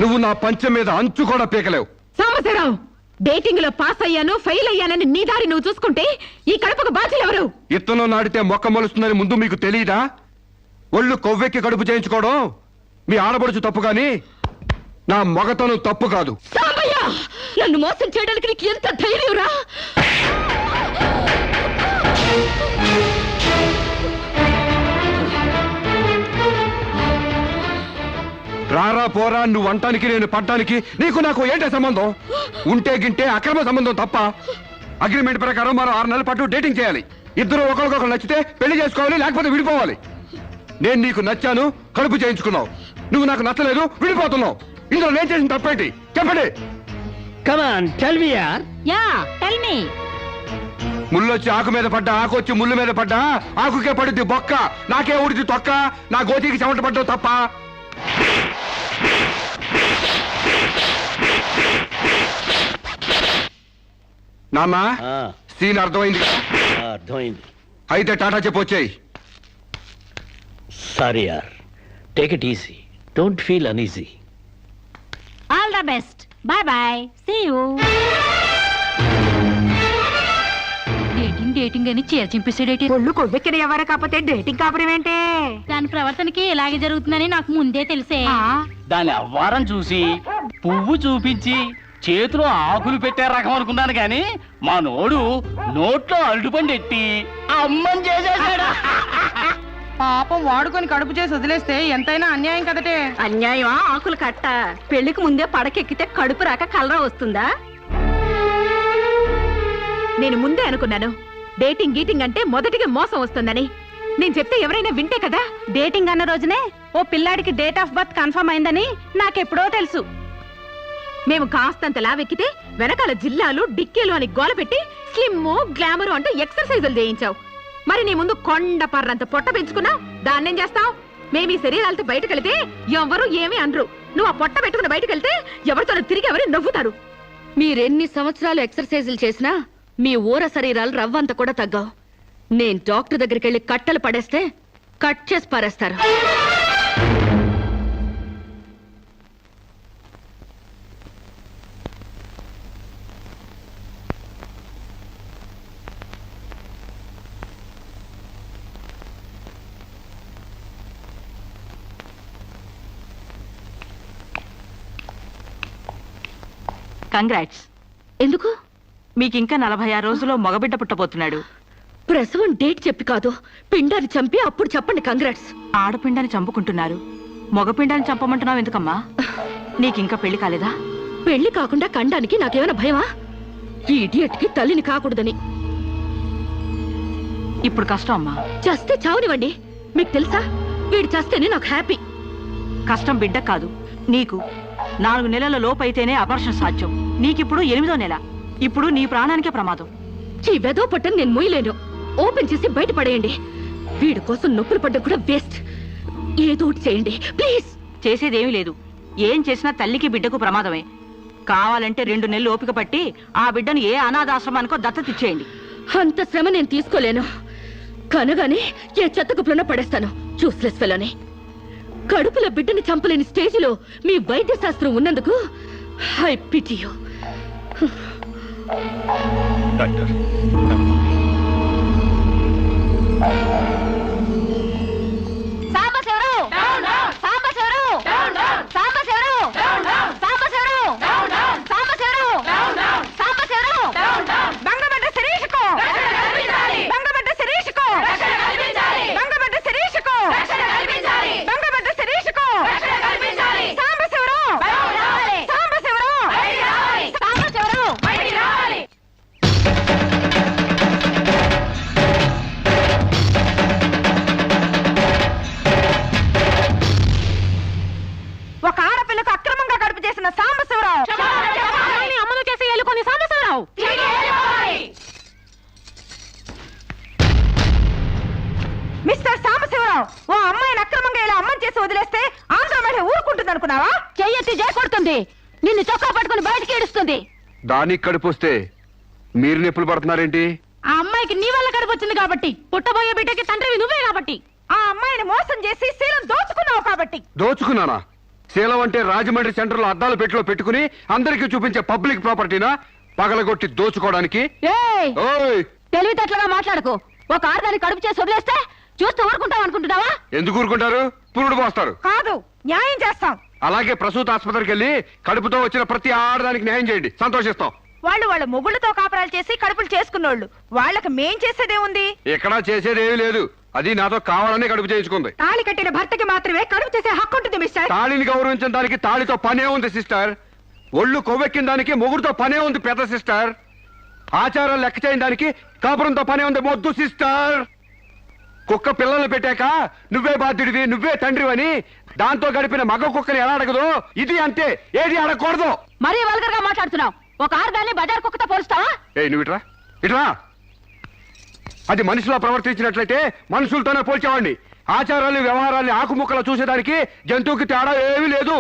నువ్వు నా పంచం మీద అంచు కూడా పీకలేవు. సాంబశివరావు, డేటింగ్ లో పాస్ అయ్యాను ఫెయిల్ అయ్యానని నీ దారి నువ్వు చూసుకుంటే ఈ కడుపుకు బాధ్యులు ఎవరు? ఇత్తనం నాటితే మొక్క మొలుస్తుందని ముందు మీకు తెలియదా? ఒళ్ళు కొవ్వెక్కి కడుపు చేయించుకోవడం మీ ఆడబడుచు తప్పు గాని నా మగతనం తప్పు కాదు. సాంబయ్య, నన్ను మోసం చేయడానికి నీకు ఎంత ధైర్యం రా? రారా పోరా నువ్వు అంటానికి నేను పడ్డానికి నీకు నాకు ఏంటే సంబంధం? ఉంటే గింటే అక్రమ సంబంధం తప్ప. అగ్రిమెంట్ ప్రకారం మనం 6 నెలల పాటు డేటింగ్ చేయాలి. ఇద్దరు ఒకరికొకరు నచ్చితే పెళ్లి చేసుకోవాలి, లేకపోతే విడిపోవాలి. నేను నీకు నచ్చాను, కడుపు చేయించుకున్నావు. నువ్వు నాకు నచ్చలేదు, విడిపోతున్నావు. ఇందులో నేను చేసిన తప్పేంటి చెప్పండి. ముళ్ళొచ్చి ఆకు మీద పడ్డా, ఆకు వచ్చి ముళ్ళు మీద పడ్డా, ఆకుకే పడుద్ది బొక్క, నాకే ఊడిది తొక్క. నా గోతికి చెమట పడ్డావు తప్ప. నాన్న, సీన్ అర్థమైంది? అర్థమైంది. అయితే టాటా చెప్పొచ్చాయి. సారీ యార్, take it easy, don't feel uneasy. All the best, bye bye, see you. Dating అని చీర చింపేసాడేటి. ఒళ్ళు కొవ్వెక్కిన ఎవరు కాకపోతే డేటింగ్ కాపురం ఏంటే? దాని ప్రవర్తనకి ఇలాగే జరుగుతుందని నాకు ముందే తెలిసే. దాని అవ్వారం చూసి పువ్వు చూపించి చేతిలో ఆకులు పెట్టే రకం అనుకున్నాను గాని మా నోడు నోట్లో అల్లుపండి ఎట్టి అమ్మని చేసేసాడు. పాపం వాడుకొని కడుపు చేసి వదిలేస్తే ఎంతైనా అన్యాయం కదటే. అన్యాయమా? ఆకులు కట్ట. పెళ్లికి ముందే పడకెక్కితే కడుపు రాక కలరా వస్తుందా? నేను ముందే అనుకున్నాను డేటింగ్ గీటింగ్ అంటే మొదటిగా మోసం వస్తుందని. నేను చెప్తే ఎవరైనా వింటే కదా. డేటింగ్ అన్న రోజునే ఓ పిల్లాడికి డేట్ ఆఫ్ బర్త్ కన్ఫర్మ్ అయిందని నాకెప్పుడో తెలుసు. మేము కాస్తంత లావెక్కితే వెనకాల జిల్లాలు డిక్కీలు అని గోల పెట్టి స్లిమ్ గ్లామర్ అంటూ ఎక్సర్సైజులు చేయించావు. మరి నీ ముందు కొండ పర్రంత పొట్ట పెంచుకున్నావు. దాన్నేం చేస్తావు? మేము ఈ శరీరాలతో బయటకెళ్తే ఎవరు ఏమీ అనరు. నువ్వు ఆ పొట్ట పెట్టుకుని బయటకెళ్తే ఎవరితో తిరిగి ఎవరు నవ్వుతారు. మీరెన్ని సంవత్సరాలు ఎక్సర్సైజులు చేసినా మీ ఊర శరీరాలు రవ్వంత కూడా తగ్గావు. నేను డాక్టర్ దగ్గరికి వెళ్ళి కట్టలు పడేస్తే కట్ చేసి పారేస్తారు. కంగ్రాట్స్. ఎందుకు? మీకింకా 46 రోజుల్లో మగబిడ్డ పుట్టబోతున్నాడు. ప్రసవం డేట్ చెప్పి కాదు, పిండాన్ని చంపి అప్పుడు చెప్పండి కంగ్రాట్స్. ఆడపిండాన్ని చంపుకుంటున్నారు, మగపిండాన్ని చంపమంటున్నావు ఎందుకమ్మా? నీకింకా పెళ్లి కాలేదా? పెళ్లి కాకుండా కండానికి నాకేమైనా భయమా? ఈ ఇడియట్ కి తల్లిని కాకూడదని. ఇప్పుడు కష్టం అమ్మా. చస్తే చావునివ్వండి. మీకు తెలుసా, వీడు చస్తేనే నాకు హ్యాపీ. కష్టం బిడ్డ కాదు నీకు. 4 నెలల లోపైతేనే అపర్షన్ సాధ్యం. నీకిప్పుడు 8వ నెల. ఇప్పుడు నీ ప్రాణానికే ప్రమాదం. ఈ వెదో పట్టని నేను మొయ్యలేను. ఓపెన్ చేసి బయట పడేయండి. వీడి కోసం నొప్పులు పడ్డం కూడా వేస్ట్. ఏదో ఒకటి చేయండి ప్లీజ్. చేసేదేమీ లేదు. ఏం చేసినా తల్లికి బిడ్డకు ప్రమాదమే. కావాలంటే 2 నెలలు ఓపిక పట్టి ఆ బిడ్డను ఏ అనాథాశ్రమానికో దత్తతిచ్చేయండి. అంత శ్రమ నేను తీసుకోలేను. కనగానే ఏ చెత్త కుప్పలోనో పడేస్తాను. చూస్లెస్ ఫెలోని. కడుపులో బిడ్డని చంపలేని స్టేజిలో మీ వైద్య శాస్త్రం ఉన్నందుకు I pity you. Doctor, Sambasivarao, Sambasivarao, Sambasivarao, Sambasivarao, Sambasivarao, Sambasivarao, బంగబడ్డ శిరీషకు, బంగబడ్డ శిరీషకు, బంగబడ్డ శిరీషకు, బంగబడ్డ శిరీషకు. సాంబశివరావు, సాంబశివరావు, సాంబశివరావు. ఒక ఆడపిల్లకు అక్రమంగా కడుపు చేసిన సాంబశివరావు, అమలు చేసి ఎలుకొని సాంబశివరావు. మిస్టర్ సాంబశివరావు, ఓ అమ్మాయిని అక్రమంగా ఇలా అమ్మని చేసి వదిలేస్తే ఆంధ్ర మహిళ ఊరుకుంటుంది అనుకున్నావా? చెయ్యెత్తి చేకొడుతుంది. నిన్ను చొక్కా పట్టుకుని బయటికి ఏడుస్తుంది. దానికి కడుపు వస్తే మీరు నొప్పులు పడుతున్నారేంటి? ఆ అమ్మాయికి నీ వల్ల కడుపు వచ్చింది కాబట్టి, పుట్టబోయే బిడ్డకి తండ్రివి నువ్వే కాబట్టి. ఆ అమ్మాయిని మోసం చేసి శీలం దోచుకున్నావు కాబట్టి. దోచుకున్నానా? శీలం అంటే రాజమండ్రి సెంటర్ లో అద్దాల పెట్టిలో పెట్టుకుని అందరికీ చూపించే పబ్లిక్ ప్రాపర్టీనా పగలగొట్టి దోచుకోవడానికి? ఏయ్ ఓయ్ తెలివితేటలుగా మాట్లాడుకో. ఒక ఆడదాన్ని కడుపు చేసి వదిలేస్తే చూస్తూ ఊరుకుంటాం అనుకుంటున్నావా? ఎందుకు ఊరుకుంటారు? పురుడు పోస్తారు. కాదు, న్యాయం చేస్తాం. అలాగే ప్రసూత ఆసుపత్రికి వెళ్ళి కడుపుతో వచ్చిన ప్రతి ఆడదానికి న్యాయం చేయండి, సంతోషిస్తాం. వాళ్ళ మొగుళ్ళతో కాపురాలు చేసి కడుపులు చేసుకున్నోళ్ళు, వాళ్ళకి మేం చేసేదేముంది? ఎక్కడా చేసేదేమీ లేదు. అది నాతో కావాలని కడుపు చేయించుకుంది. తాళి కట్టిన భర్తకి మాత్రమే కడుపు చేసే హక్కు ఉంటుంది మిస్టర్. తాళిని గౌరవించడానికి తాళితో పనే ఉంది సిస్టర్. ఒళ్ళు కొవ్వెక్కిన దానికి మొగుడుతో పనే ఉంది పెద్ద సిస్టర్. ఆచారాలు లెక్క చేయని దానికి కాపురంతో పనే ఉంది మొద్దు సిస్టర్. కుక్క పిల్లల్ని పెట్టాక నువ్వే బాధ్యుడివి, నువ్వే తండ్రివని దాంతో గడిపిన మగ కుక్కని ఎలా అడగదు, ఇది అంతే, ఏది అడగకూడదు. మరీ వల్గర్ గా మాట్లాడుతున్నావు. ఒక ఆడదాన్ని బజార్ కుక్కతో పోలుస్తావా? నువ్వు ఇట్రా ఇట్రా. అది మనిషిలో ప్రవర్తించినట్లయితే మనుషులతోనే పోల్చేవాడిని. ఆచారాలు వ్యవహారాల్ని ఆకుముక్కలు చూసేదానికి జంతువుకి తేడా ఏమీ లేదు.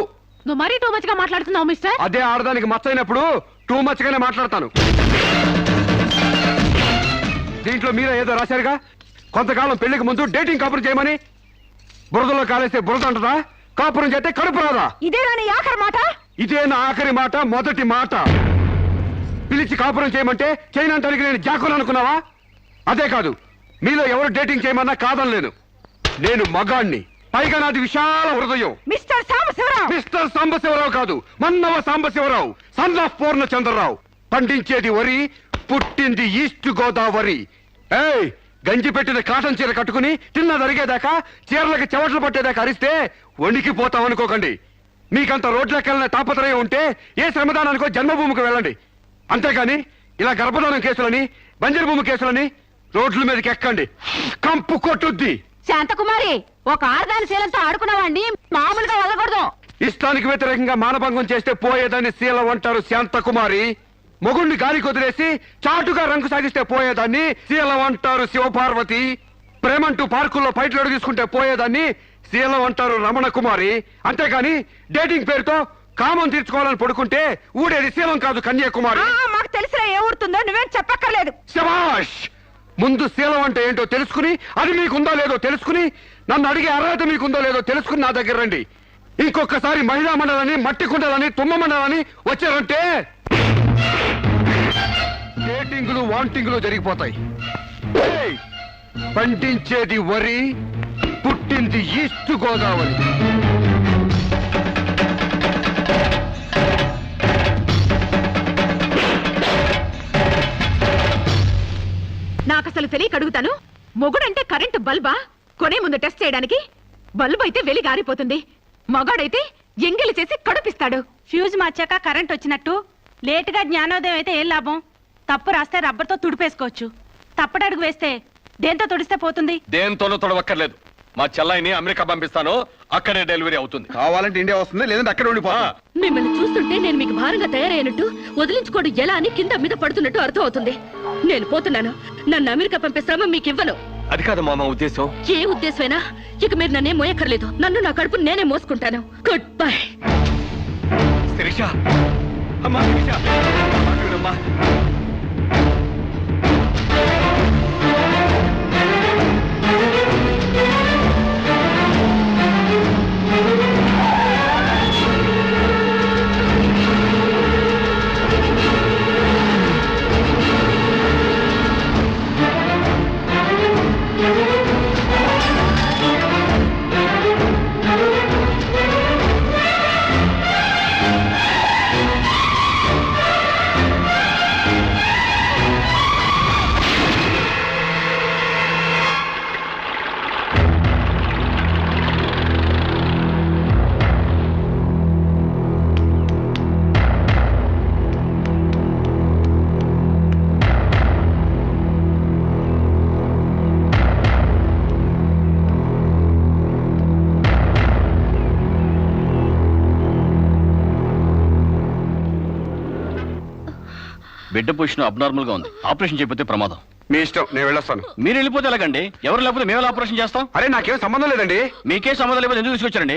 నువ్వు మరీ టూ మచ్ గా మాట్లాడుతున్నావు మిస్టర్. అదే ఆడదానికి మచ్చైనప్పుడు టూ మచ్ గానే మాట్లాడతాను. దీంట్లో మీరే ఏదో రాశారుగా, కొంతకాలం పెళ్లికి ముందు డేటింగ్ కాపురం చేయమని. బురదలో కాలేస్తే బురద అంటదా, కాపురం చేస్తే కడుపు రాదా? ఇదే నా ఆఖరి మాట. ఇదే నా ఆఖరి మాట, మొదటి మాట. పిలిచి కాపురం చేయమంటే చేయనంటానికి నేను జాకులు అనుకున్నావా? అదే కాదు, మీలో ఎవరు డేటింగ్ చేయమన్నా కాదనలేను. నేను మగాణ్ణి, పైగా నాది విశాల హృదయం. మిస్టర్ సాంబశివరావు. మిస్టర్ సాంబశివరావు కాదు, మన్నవ సాంబశివరావు, సన్ ఆఫ్ పూర్ణచంద్రరావు. పండించేది వరి, పుట్టింది ఈస్ట్ గోదావరి. ఏయ్, గంజి పెట్టిన కాటన్ చీర కట్టుకుని తిన్న జరిగేదాకా, చీరలకు చెవట్లు పట్టేదాకా అరిస్తే వణికిపోతాం అనుకోకండి. మీకంత రోడ్లకెళ్ళిన తాపత్రయం ఉంటే ఏ శ్రమదానానికో జన్మభూమికి వెళ్ళండి. అంతేగాని ఇలా గర్భధానం కేసులని, బంజరు భూమి కేసులని రోడ్ల మీదకి ఎక్కండి, కంపు కొట్టుద్ది. శాంతకుమారి, ఒక ఆడదాని శీలంతో ఆడుకున్నావాడిని మామూలుగా వదలకూడదు. ఇష్టానికి వ్యతిరేకంగా మానభంగం చేస్తే పోయేదాన్ని శీలం అంటారు శాంతకుమారి. మొగుణ్ణి గాలికి వదిలేసి చాటుగా రంగు సాగిస్తే పోయేదాన్ని శీలం అంటారు శివపార్వతి. ప్రేమంటూ పార్కుల్లో పైట్లు తీసుకుంటే పోయేదాన్ని శీలం అంటారు రమణ కుమారి. అంతేగాని డేటింగ్ పేరుతో కామం తీర్చుకోవాలని పడుకుంటే ఊడేది శీలం కాదు కన్యాకుమారి. మాకు తెలిసిన ఏ ఊరుతుందో నువ్వేం చెప్పక్కర్లేదు. శభాష్! ముందు శీలం అంటే ఏంటో తెలుసుకుని, అది మీకుందో లేదో తెలుసుకుని, నన్ను అడిగే అర్హత మీకుందో లేదో తెలుసుకుని నా దగ్గర రండి. ఇంకొకసారి మహిళా మండలని, మట్టి కుండలని, తుమ్మ మండలని వచ్చారంటే డేటింగులు వాంటింగులు జరిగిపోతాయి. ఏయ్! పండించేది వరి, పుట్టింది ఈస్ట్ గోదావరి. నాకు అసలు తెలియక అడుగుతాను, మొగుడంటే కరెంటు బల్బా? కొనే ముందు టెస్ట్ చేయడానికి. బల్బు అయితే వెలి గారిపోతుంది, మగాడైతే ఎంగిలి చేసి కడుపిస్తాడు. ఫ్యూజ్ మార్చాక కరెంట్ వచ్చినట్టు లేటుగా జ్ఞానోదయం అయితే ఏం లాభం? తప్పు రాస్తే రబ్బర్తో తుడిపేసుకోవచ్చు. తప్పటడుగు వేస్తే దేంతో తుడిస్తే పోతుంది? దేంతోనూ తొడవక్కర్లేదు. మా చెల్లాయిని అమెరికా పంపిస్తాను, అక్కడే డెలివరీ అవుతుంది. కావాలంటే ఇండియా వస్తుంది, లేదంటే అక్కడ ఉండిపోతా. మిమ్మల్ని చూస్తుంటే నేను మీకు భారంగా తయారైనట్టు, వదిలించుకోవడం ఎలా అని కింద మీద పడుతున్నట్టు అర్థం అవుతుంది. నేను పోతున్నాను. నన్ను అమెరికా పంపే శ్రమ మీకు ఇవ్వను. అది కాదు మా ఉద్దేశం. ఏ ఉద్దేశమైనా ఇక మీరు నన్నే మోయక్కర్లేదు. నన్ను నా కడుపు నేనే మోసుకుంటాను. Good bye. శిరీష, అమ్మా శిరీష, అమ్మా. బిడ్డ పొజిషన్ అబ్నార్మల్ గా ఉంది. ఆపరేషన్ చేయకపోతే ప్రమాదం. మీ ఇష్టం, నేను వెళ్ళొస్తాను. మీరు వెళ్ళిపోతే ఎలాగండి? ఎవరు లేకపోతే మేము ఆపరేషన్ చేస్తాం. అరే నాకేం సంబంధం లేదండి. మీకే సంబంధం లేకపోతే ఎందుకు తీసుకొచ్చారండి?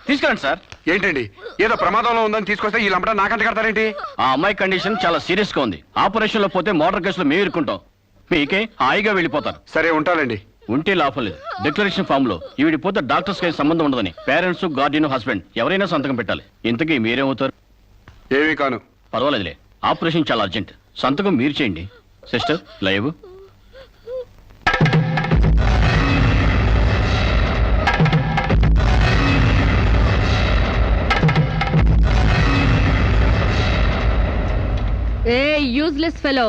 తీసుకురండి సార్. ఏంటండి, ఏదో ప్రమాదంలో ఉందని తీసుకొస్తే ఈ లంపట నాకంట కడతారేంటి? ఆ అమ్మాయి కండిషన్ చాలా సీరియస్ గా ఉంది. ఆపరేషన్ లో పోతే మోటార్ కేసులో మేము ఇరుక్కుంటాం. మీకే హాయిగా వెళ్ళిపోతారు. సరే ఉంటానండి. ఉంటే లాభం లేదు. డిక్లరేషన్ ఫామ్ లో ఈవిడి పోతే డాక్టర్స్ కి సంబంధం ఉండదని పేరెంట్స్, గార్డియన్, హస్బెండ్ ఎవరైనా సంతకం పెట్టాలి. ఇంతకీ మీరేమవుతారు? ఏమీ కాను. పర్వాలేదులే, ఆపరేషన్ చాలా అర్జెంట్. సంతకం మీరు చేయండి. Sister live. ఏ యూజ్లెస్ ఫెలో,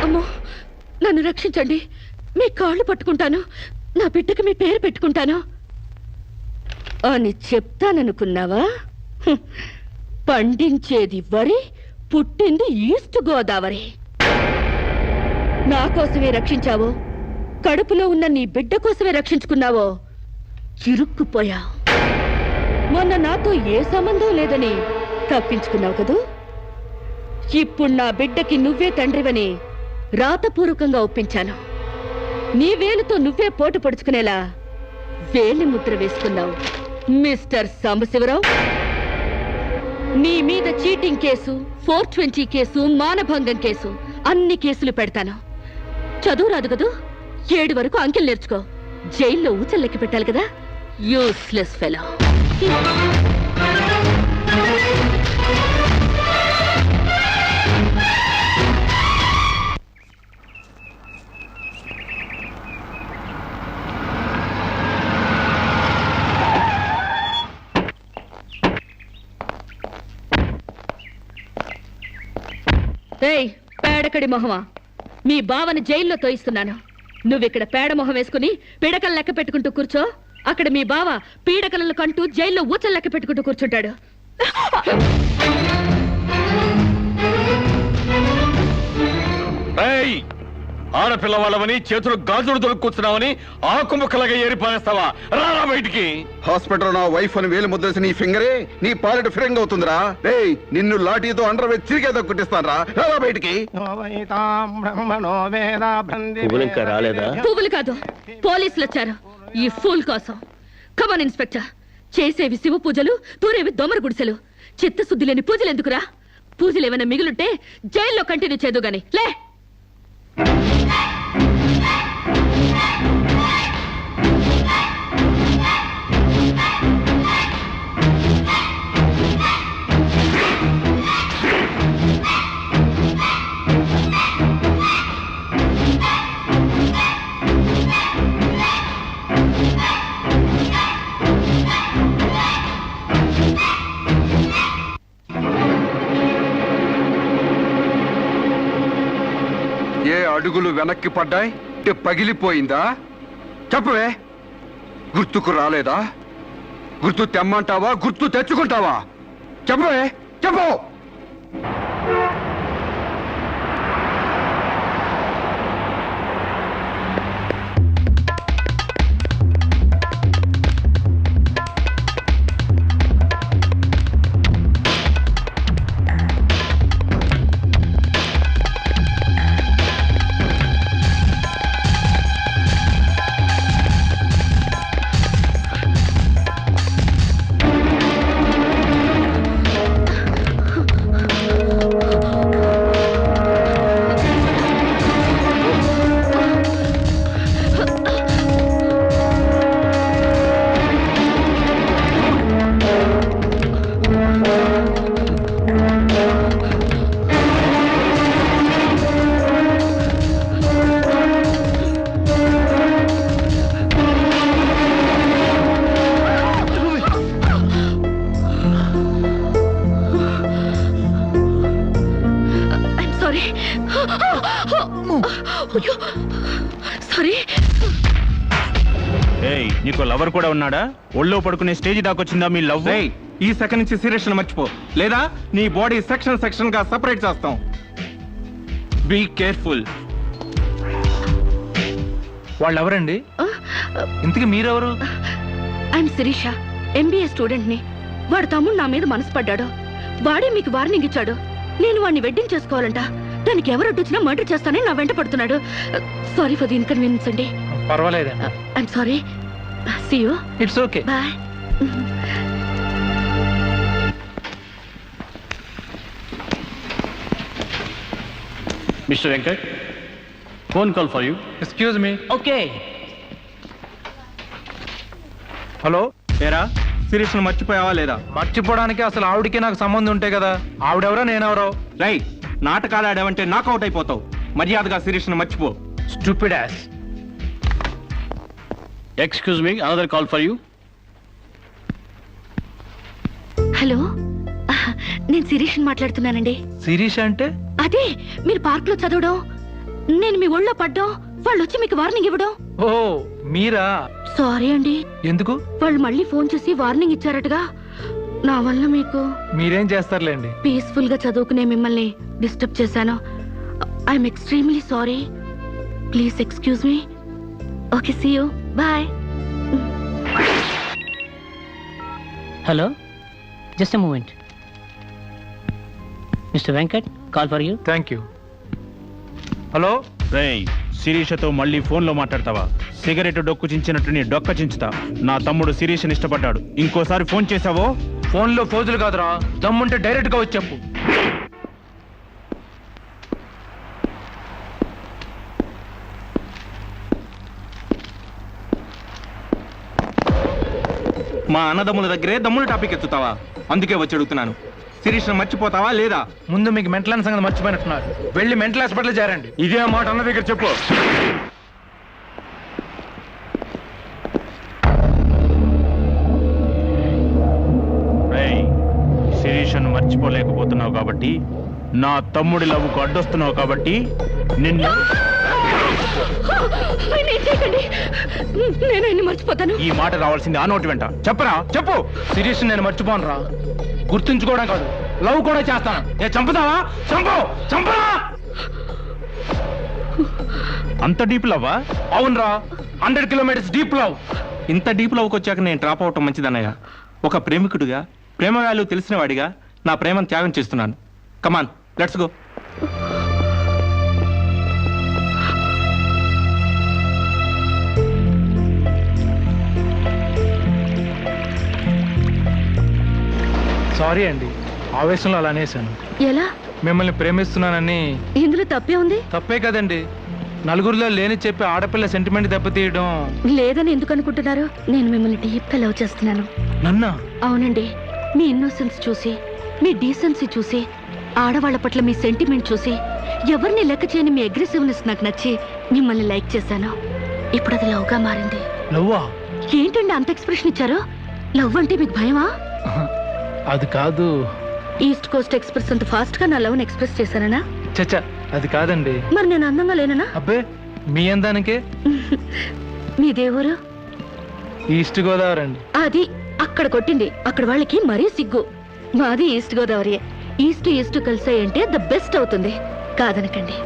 అమ్మో నన్ను రక్షించండి. మీ కాళ్ళు పట్టుకుంటాను, నా బిడ్డకి మీ పేరు పెట్టుకుంటాను అని చెప్తాననుకున్నావా? హ్మ్. పండించేది వరి, పుట్టింది ఈస్ట్ గోదావరి. నా కోసమే రక్షించావో, కడుపులో ఉన్న నీ బిడ్డ కోసమే రక్షించుకున్నావో ఇరుక్కుపోయా. మొన్న నాతో ఏ సంబంధం లేదని తప్పించుకున్నావు కదూ. ఇప్పుడు నా బిడ్డకి నువ్వే తండ్రివని రాతపూర్వకంగా ఒప్పించాను. నీ వేలుతో నువ్వే పోటు పొడుచుకునేలా వేలి ముద్ర వేసుకున్నావు మిస్టర్ సాంబశివరావు. నీ మీద చీటింగ్ కేసు, 420 కేసు, మానభంగం కేసు, అన్ని కేసులు పెడతాను. చదువు రాదు కదూ, 7 వరకు అంకెలు నేర్చుకో. జైల్లో ఊచల్లెక్కి పెట్టాలి కదా. Useless fellow. ఏయ్ పేడకడి మొహమా, మీ బావని జైల్లో తోయిస్తున్నాను. నువ్విక్కడ పేడ మొహం వేసుకుని పీడకలు లెక్క పెట్టుకుంటూ కూర్చో. అక్కడ మీ బావ పీడకలను కంటూ జైల్లో ఊచలు లెక్క పెట్టుకుంటూ కూర్చుంటాడు. ఆడపిల్ల వాళ్ళవని చేతులు గాజులు దొరుకుతున్నావని ఆకు ముక్కలాగా ఏరి పారేస్తావా? రారా బయటికి. హాస్పిటల్ నా వైఫ్ అని వేలు ముద్రేసి నీ ఫింగరే నీ పాలిట ఫిరంగ్ అవుతుందిరా. రేయ్ నిన్ను లాఠీతో అండర్ వేసి చిరిగేదో కుట్టిస్తాను రా. రారా బయటికి. పువ్వులు ఇంకా రాలేదా? పువ్వులు కాదు, పోలీసులు వచ్చారు ఈ ఫూల్ కోసం. Come on inspector. చేసేవి శివ పూజలు, తూరేవి దొమర గుడిసెలు. చిత్తశుద్ధి లేని పూజలు ఎందుకురా? పూజలు ఏమైనా మిగులుంటే జైల్లో కంటిన్యూ చేదు గాని లే. ఏ అడుగులు వెనక్కి పడ్డాయి? పగిలిపోయిందా? చెప్పవే. గుర్తుకు రాలేదా? గుర్తు తెమ్మంటావా, గుర్తు తెచ్చుకుంటావా? చెప్పవే, చెప్పు. సారీ. నీకు లవర్ కూడా ఉన్నాడా? ఒళ్ళో పడుకునే స్టేజ్ దాకొచ్చిందా మీ లవ్? ఈ సెకండ్ నుంచి సీరియస్ మర్చిపో, లేదా నీ బాడీ సెక్షన్ సెక్షన్ గా సెపరేట్ చేస్తాం. Be careful. వాళ్ళు ఎవరండి? ఇంతకీ మీరెవరు? ఐఎమ్ శిరీష, ఎంబీఏ స్టూడెంట్ ని. వాడు తమ్ముడు నా మీద మనసు పడ్డాడు. వాడే మీకు వార్నింగ్ ఇచ్చాడు. నేను వాడిని వెడ్డింగ్ చేసుకోవాలంట. దానికి ఎవరు అడ్డొచ్చినా మర్డర్ చేస్తానని నా వెంట పడుతున్నాడు. సారీ ఫర్ ది ఇన్కన్వీనియన్స్ అండి. పర్వాలేదండి. I'm sorry. See you. It's okay. Bye. Mister Venkat, phone call for you. Excuse me. Okay. Hello. ఏరా శిరీష్ను మర్చిపోయావా లేదా? మర్చిపోవడానికి అసలు ఆవిడకి నాకు సంబంధం ఉంటే కదా. ఆవిడెవరో నేనెవరో. రై, నాటకాలు ఆడావంటే నాకౌట్ అయిపోతావు. మర్యాదగా శిరీష్ను మర్చిపో. Stupid ass. Excuse me, another call for you. Hello, నేను శిరీష్ మాట్లాడుతున్నానండి. శిరీష్ అంటే? అదే మీరు పార్క్ లో చదవడం, నేను మీ ఒళ్ళో పడ్డం, వాళ్ళు వచ్చి మీకు వార్నింగ్ ఇవ్వడం. ఓ మీరా? సారీ అండి. ఎందుకు? వాళ్ళు మళ్ళీ ఫోన్ చేసి వార్నింగ్ ఇచ్చారటగా. నా వల్ల మీకు. మీరేం చేస్తారులేండి. పీస్ఫుల్ గా చదువుకునే మిమ్మల్ని డిస్టర్బ్ చేశాను. I'm extremely sorry. Please excuse me. Okay, see you. Bye. Hello, just a moment. Mister Venkat, call for you. Thank you. Hello. రేయ్, శిరీషతో మళ్ళీ ఫోన్లో మాట్లాడతావా? సిగరెట్ డొక్కు చించినట్టు నీ డొక్క చించుతా. నా తమ్ముడు శిరీష్ని ఇష్టపడ్డాడు. ఇంకోసారి ఫోన్ చేసావో ఫోన్లో ఫోజులు కాదురా, దమ్ముంటే డైరెక్ట్ గా వచ్చి చెప్పు. మా అన్నదమ్ముల దగ్గరే దమ్ముల టాపిక్ ఎత్తుతావా? అందుకే వచ్చి అడుగుతున్నాను. శిరీష్ను మర్చిపోతావా లేదా? ముందు మీకు మెంటల్ సంగతి మర్చిపోయినట్టున్నారు. వెళ్ళి మెంటల్ హాస్పిటల్ చేరండి. ఇదే మాట అన్న దగ్గర చెప్పు. రేయ్, శిరీషను మర్చిపోలేకపోతున్నావు కాబట్టి, నా తమ్ముడి లవ్వుకు అడ్డొస్తున్నావు కాబట్టి నిన్ను. నేను ఆయన్ని మర్చిపోతాను. ఈ మాట రావాల్సింది ఆ నోటి వెంట. చెప్పరా, చెప్పు. శిరీష్ నేను మర్చిపోను రా. గుర్తుంచుకోవడం కాదు, లవ్ కూడా చేస్తాను. చంపుతావా? చంపు, చంపరా. అంత డీప్ లవ్వా? అవునరా, 100 కిలోమీటర్స్ డీప్ లవ్. ఇంత డీప్ లవ్కి వచ్చాక నేను డ్రాప్ అవటం మంచిదన్నయ్య. ఒక ప్రేమికుడిగా, ప్రేమ వాల్యూ తెలిసిన వాడిగా నా ప్రేమను త్యాగం చేస్తున్నాను. కమాన్, లెట్స్ గో. సారీ అండి, ఆవేశంలో అలా అనేసాను. ఎలా? మిమ్మల్ని ప్రేమిస్తున్నానని. ఇందులో తప్పే ఉంది? తప్పే కదండి. నలుగురిలో లేని చెప్పి ఆడపిల్ల సెంటిమెంట్ దెబ్బతీయడం. లేదని ఎందుకు అనుకుంటున్నారు? నేను మిమ్మల్ని డీప్ గా లవ్ చేస్తున్నాను. నన్నా? అవునండి. మీ ఇన్నోసెన్స్ చూసి, మీ డీసెన్సీ చూసి, ఆడవాళ్ల పట్ల మీ సెంటిమెంట్ చూసి, ఎవరిని లెక్క చేయని మీ అగ్రెసివ్నెస్ నాకు నచ్చి మిమ్మల్ని లైక్ చేశాను. ఇప్పుడు అది లవ్ గా మారింది. లవ్వా? ఏంటండి అంత ఎక్స్ప్రెషన్ ఇచ్చారు? లవ్ అంటే మీకు భయమా? అది కాదు. ఈస్ట్ కోస్ట్ ఎక్స్ప్రెస్ అంత ఫాస్ట్ గా నా లవ్ ఎక్స్ప్రెస్ చేశానా? చచ్చా, అది కాదండి. మరి నేను అందంగా లేనా? అబ్బే, మీ అందానికే. మీ దేవురు? ఈస్ట్ గోదావరి అండి. అది అక్కడ కొట్టింది. అక్కడ వాళ్ళకి మరీ సిగ్గు. మాది ఈస్ట్ గోదావరి. ఈస్ట్ ఈస్ట్ కలిసాయంటే ద బెస్ట్ అవుతుంది. కాదనకండి.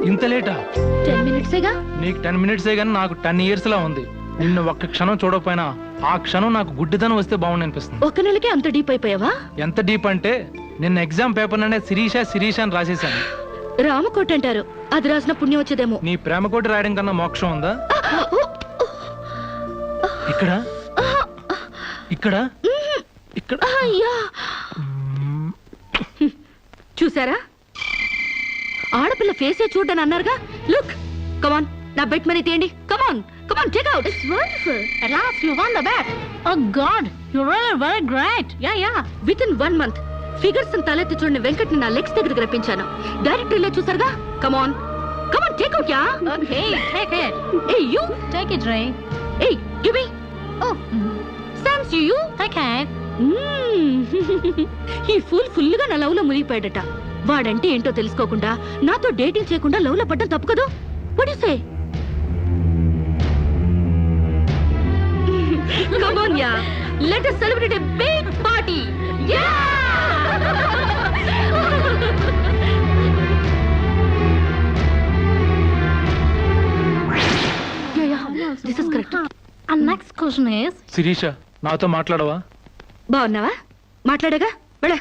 ఇంత లేటా? 10 మినిట్సేగా. నీకు 10 మినిట్సే కానీ నాకు 10 years లా ఉంది. నిన్ను ఒక్క క్షణం చూడకపోయినా ఆ క్షణం నాకు గుడ్డిదనం వస్తే బాగుండి అనిపిస్తుంది. ఒక నెలకి అంత డీప్ అయిపోయావా? ఎంత డీప్ అంటే నిన్న ఎగ్జామ్ పేపర్ ననే శిరీష అని రాసేసాను. రామకోట అంటారు, అది రాసిన పుణ్యం వచ్చేదేమో. నీ ప్రేమ కోటి రాయడం కన్నా మోక్షం ఉందా? ఇక్కడ ఇక్కడ ఇక్కడ. అయ్యా, చూసారా? ఆడపిల్ల ఫేసే చూడని అన్నారుగా. లుక్, కమాన్, నా బెట్ మనీ తీయండి. Come on, come on, take out. It's wonderful. At last you won the bet. Oh God, you're really very great. Yeah. With in 1 month figures తలెత్తి చూడని వెంకట్ ని నా లెగ్స్ దగ్గరికి రప్పించాను. డైరెక్టరీలో చూసారుగా. Come on, come on, take out. Ya. Okay, take it. ఏయ్ you, Take it, Ray. ఏయ్ గివ్ మీ. Oh, సామ్స్ యు. take it. ఈ ఫుల్ గా నా లవ్ లో మునిగిపోయాడట. వాడంటే ఏంటో తెలుసుకోకుండా నాతో డేటింగ్ చేయకుండా లవ్ లో పడ్డం తప్పు కదా? What you say? Come on, yeah. Let us celebrate a big party. Yeah! Question is Shirisha నాతో మాట్లాడవా? బాగున్నావా? మాట్లాడగా వెళ్ళ.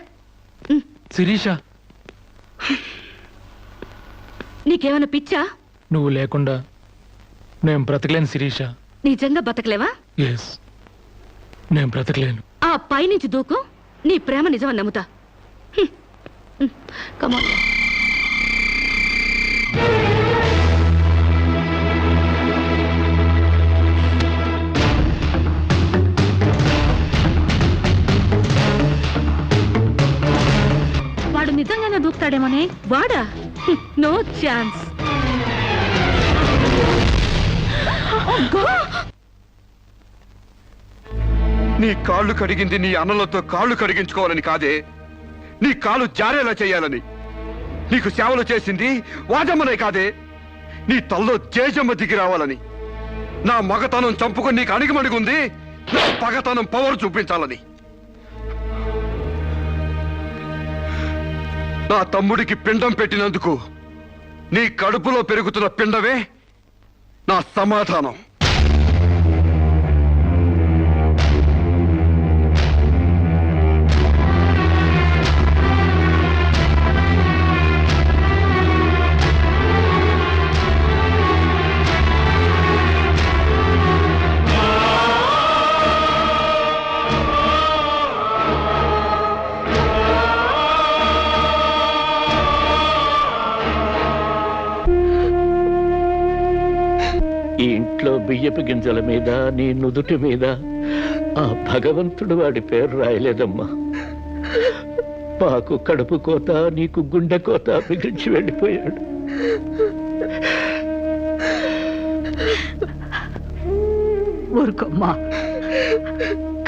శిరీష నీకేమైనా పిచ్చా? నువ్వు లేకుండా నేను బ్రతకలేను శిరీష. నిజంగా బతకలేవా? ఎస్, నేను బ్రతకలేను. ఆ పైనుంచి దూకు, నీ ప్రేమ నిజమని నమ్ముతా. కమాన్. వాడు నిజంగానే దూకుతాడేమోనే. వాడా? No chance. నీ కాళ్ళు కడిగింది నీ అన్నలతో కాళ్ళు కడిగించుకోవాలని కాదే, నీ కాళ్ళు జారేలా చేయాలని. నీకు సేవలు చేసింది వాజమ్మనే కాదే, నీ తల్లో జేజమ్మ దిగి రావాలని. నా మగతనం చంపుకొని నీకు అణిగిమణిగుంది నా పగతనం పవర్ చూపించాలని. నా తమ్ముడికి పిండం పెట్టినందుకు నీ కడుపులో పెరుగుతున్న పిండమే నా సమాధానం. ఈ ఇంట్లో బియ్యపు గింజల మీద నీ నుదుటి మీద ఆ భగవంతుడు వాడి పేరు రాయలేదమ్మా. మాకు కడుపు కోత, నీకు గుండె కోత మిగిల్చి వెళ్ళిపోయాడు. ఊరుకోమ్మా,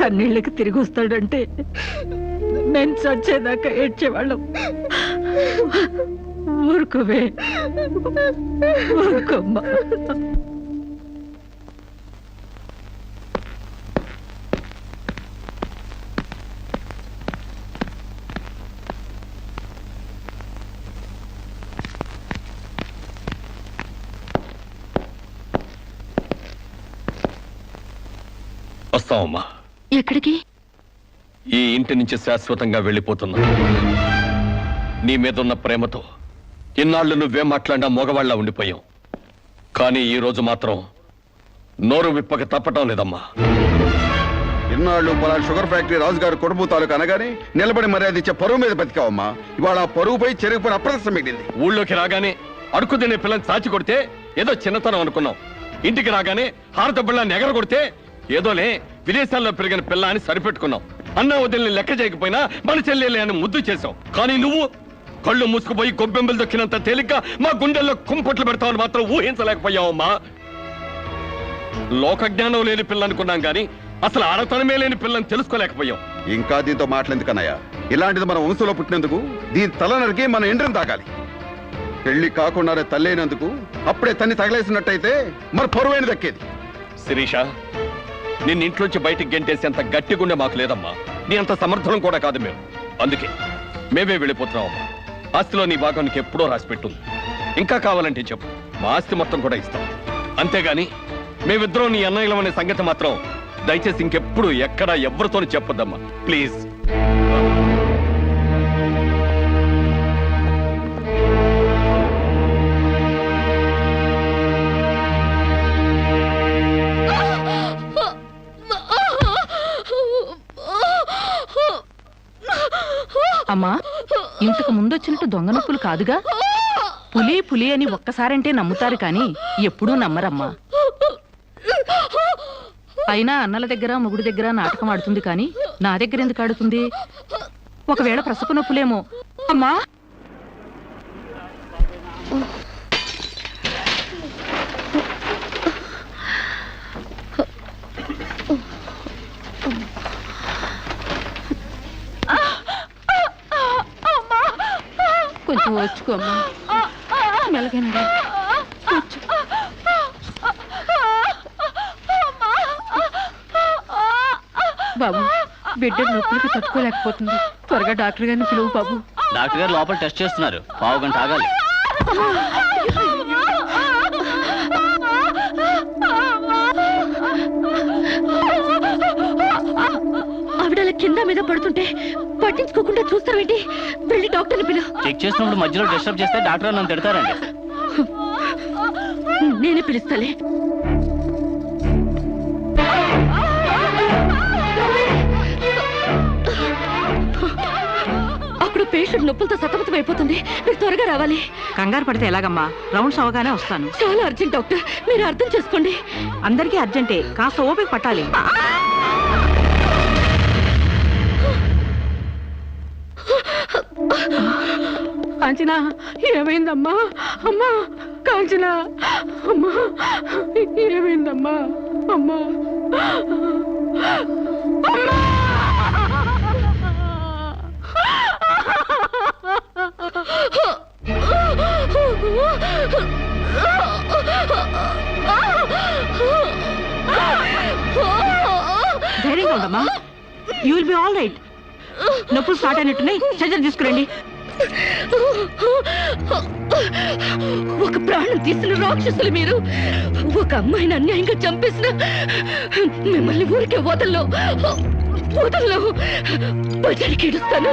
కన్నీళ్ళకి తిరిగి వస్తాడంటే నేను చచ్చేదాకా ఏడ్చేవాళ్ళం. ఊరుకోవే, ఊరుకోమ్మా. వస్తావమ్మా. ఎక్కడికి? ఈ ఇంటి నుంచి శాశ్వతంగా వెళ్ళిపోతున్నా. నీ మీదున్న ప్రేమతో ఇన్నాళ్ళు నువ్వే మాట్లాడినా మగవాళ్ళ ఉండిపోయాం. కానీ ఈ రోజు మాత్రం నోరు విప్పక తప్పటం లేదమ్మా. ఇన్నాళ్ళు పలానా షుగర్ ఫ్యాక్టరీ రాజుగారు కొడుపు తాలూకు అనగానే నిలబడి మర్యాద ఇచ్చే పరువు మీద బతికావమ్మా. ఇవాళ ఆ పరుగుపై చెరుగుపై అప్రదర్శన మిగిలింది. ఊళ్ళోకి రాగానే అడుకు తినే పిల్లని చాచి కొడితే ఏదో చిన్నతనం అనుకున్నాం. ఇంటికి రాగానే హారత బిళ్ళని ఎగర కొడితే ఏదోలే విదేశాల్లో పెరిగిన పిల్ల అని సరిపెట్టుకున్నాం. అన్న వదిలిని లెక్క చేయకపోయినా మన చెల్లెలే అని ముద్దు చేశావు. కానీ నువ్వు కళ్ళు మూసుకుపోయి గొబ్బెంబలు దొక్కినంత తేలిక మా గుండెల్లో కుంపట్లు పెడతావని మాత్రం ఊహించలేకపోయావమ్మా. లోకజ్ఞానం లేని పిల్ల అనుకున్నాం కానీ అసలు ఆడతనమే లేని పిల్లని తెలుసుకోలేకపోయాం. ఇంకా దీంతో మాట్లాడేందుకన్నయ్య, ఇలాంటిది మన వంశంలో పుట్టినందుకు దీని తల నరికి మన ఎండ్రం తాగాలి. పెళ్లి కాకుండానే తల్లైనందుకు అప్పుడే తన్ని తగలేసినట్టయితే మన పరువైన దక్కేది. శిరీష, నిన్న ఇంట్లోంచి బయటికి గెంటేసేంత గట్టి గుండె మాకు లేదమ్మా. నీ అంత సమర్థనం కూడా కాదు మేము. అందుకే మేమే వెళ్ళిపోతున్నామమ్మా. ఆస్తిలో నీ భాగానికి ఎప్పుడో రాసిపెట్టుంది. ఇంకా కావాలంటే చెప్పు, మా ఆస్తి మొత్తం కూడా ఇస్తాం. అంతేగాని మేమిద్దరం నీ అన్నయ్యలం అనే సంగతి మాత్రం దయచేసి ఇంకెప్పుడు ఎక్కడ ఎవరితోని చెప్పొద్దమ్మా, ప్లీజ్. అమ్మా, ఇంతకు ముందొచ్చినట్టు దొంగ నొప్పులు కాదుగా? పులి పులి అని ఒక్కసారంటే నమ్ముతారు కానీ ఎప్పుడూ నమ్మరమ్మా. అయినా అన్నల దగ్గర మొగుడి దగ్గర నాటకం ఆడుతుంది కానీ నా దగ్గర ఎందుకు ఆడుతుంది? ఒకవేళ ప్రసవ నొప్పులేమో. అమ్మా, కొంచెం వచ్చుకోమ్మా, మెలగనగా బాబు, బిడ్డ నొప్పులకి తట్టుకోలేకపోతుంది. త్వరగా డాక్టర్ గారిని పిలువు బాబు. డాక్టర్ గారు లోపల టెస్ట్ చేస్తున్నారు. పావు గంట ఆగాలి. కింద మీద పడుతుంటే పట్టించుకోకుండా చూస్తావేంటి? వెళ్ళి డాక్టర్ని పిలు. చెక్ చేసినప్పుడు మధ్యలో డిస్టర్బ్ చేస్తే డాక్టర్ నన్ను తిడతారండి. నేనే పిలుస్తాలే. అక్కడ పేషెంట్ నొప్పులతో సతమతం అయిపోతుంది. మీరు త్వరగా రావాలి. కంగారు పడితే ఎలాగమ్మా? రౌండ్స్ అవగానే వస్తాను. చాలా అర్జెంట్ డాక్టర్, మీరు అర్థం చేసుకోండి. అందరికీ అర్జెంటే, కాస్త ఓపిక పట్టాలి. కాంచనా, ఏమైందమ్మా? అమ్మా కాంచనా, అమ్మా ఏమైందమ్మా? అమ్మా అమ్మా! ధైర్యంగా ఉండమ్మా. You will be all right. నొప్పులు స్టార్ట్ అయినట్టున్నాయి, సర్జరీ తీసుకురండి. ఒక ప్రాణం తీసిన రాక్షసులు మీరు. ఒక అమ్మాయిని అన్యాయంగా చంపేసిన మిమ్మల్ని ఊరికే వదల్లో బజారికి ఇడుస్తాను.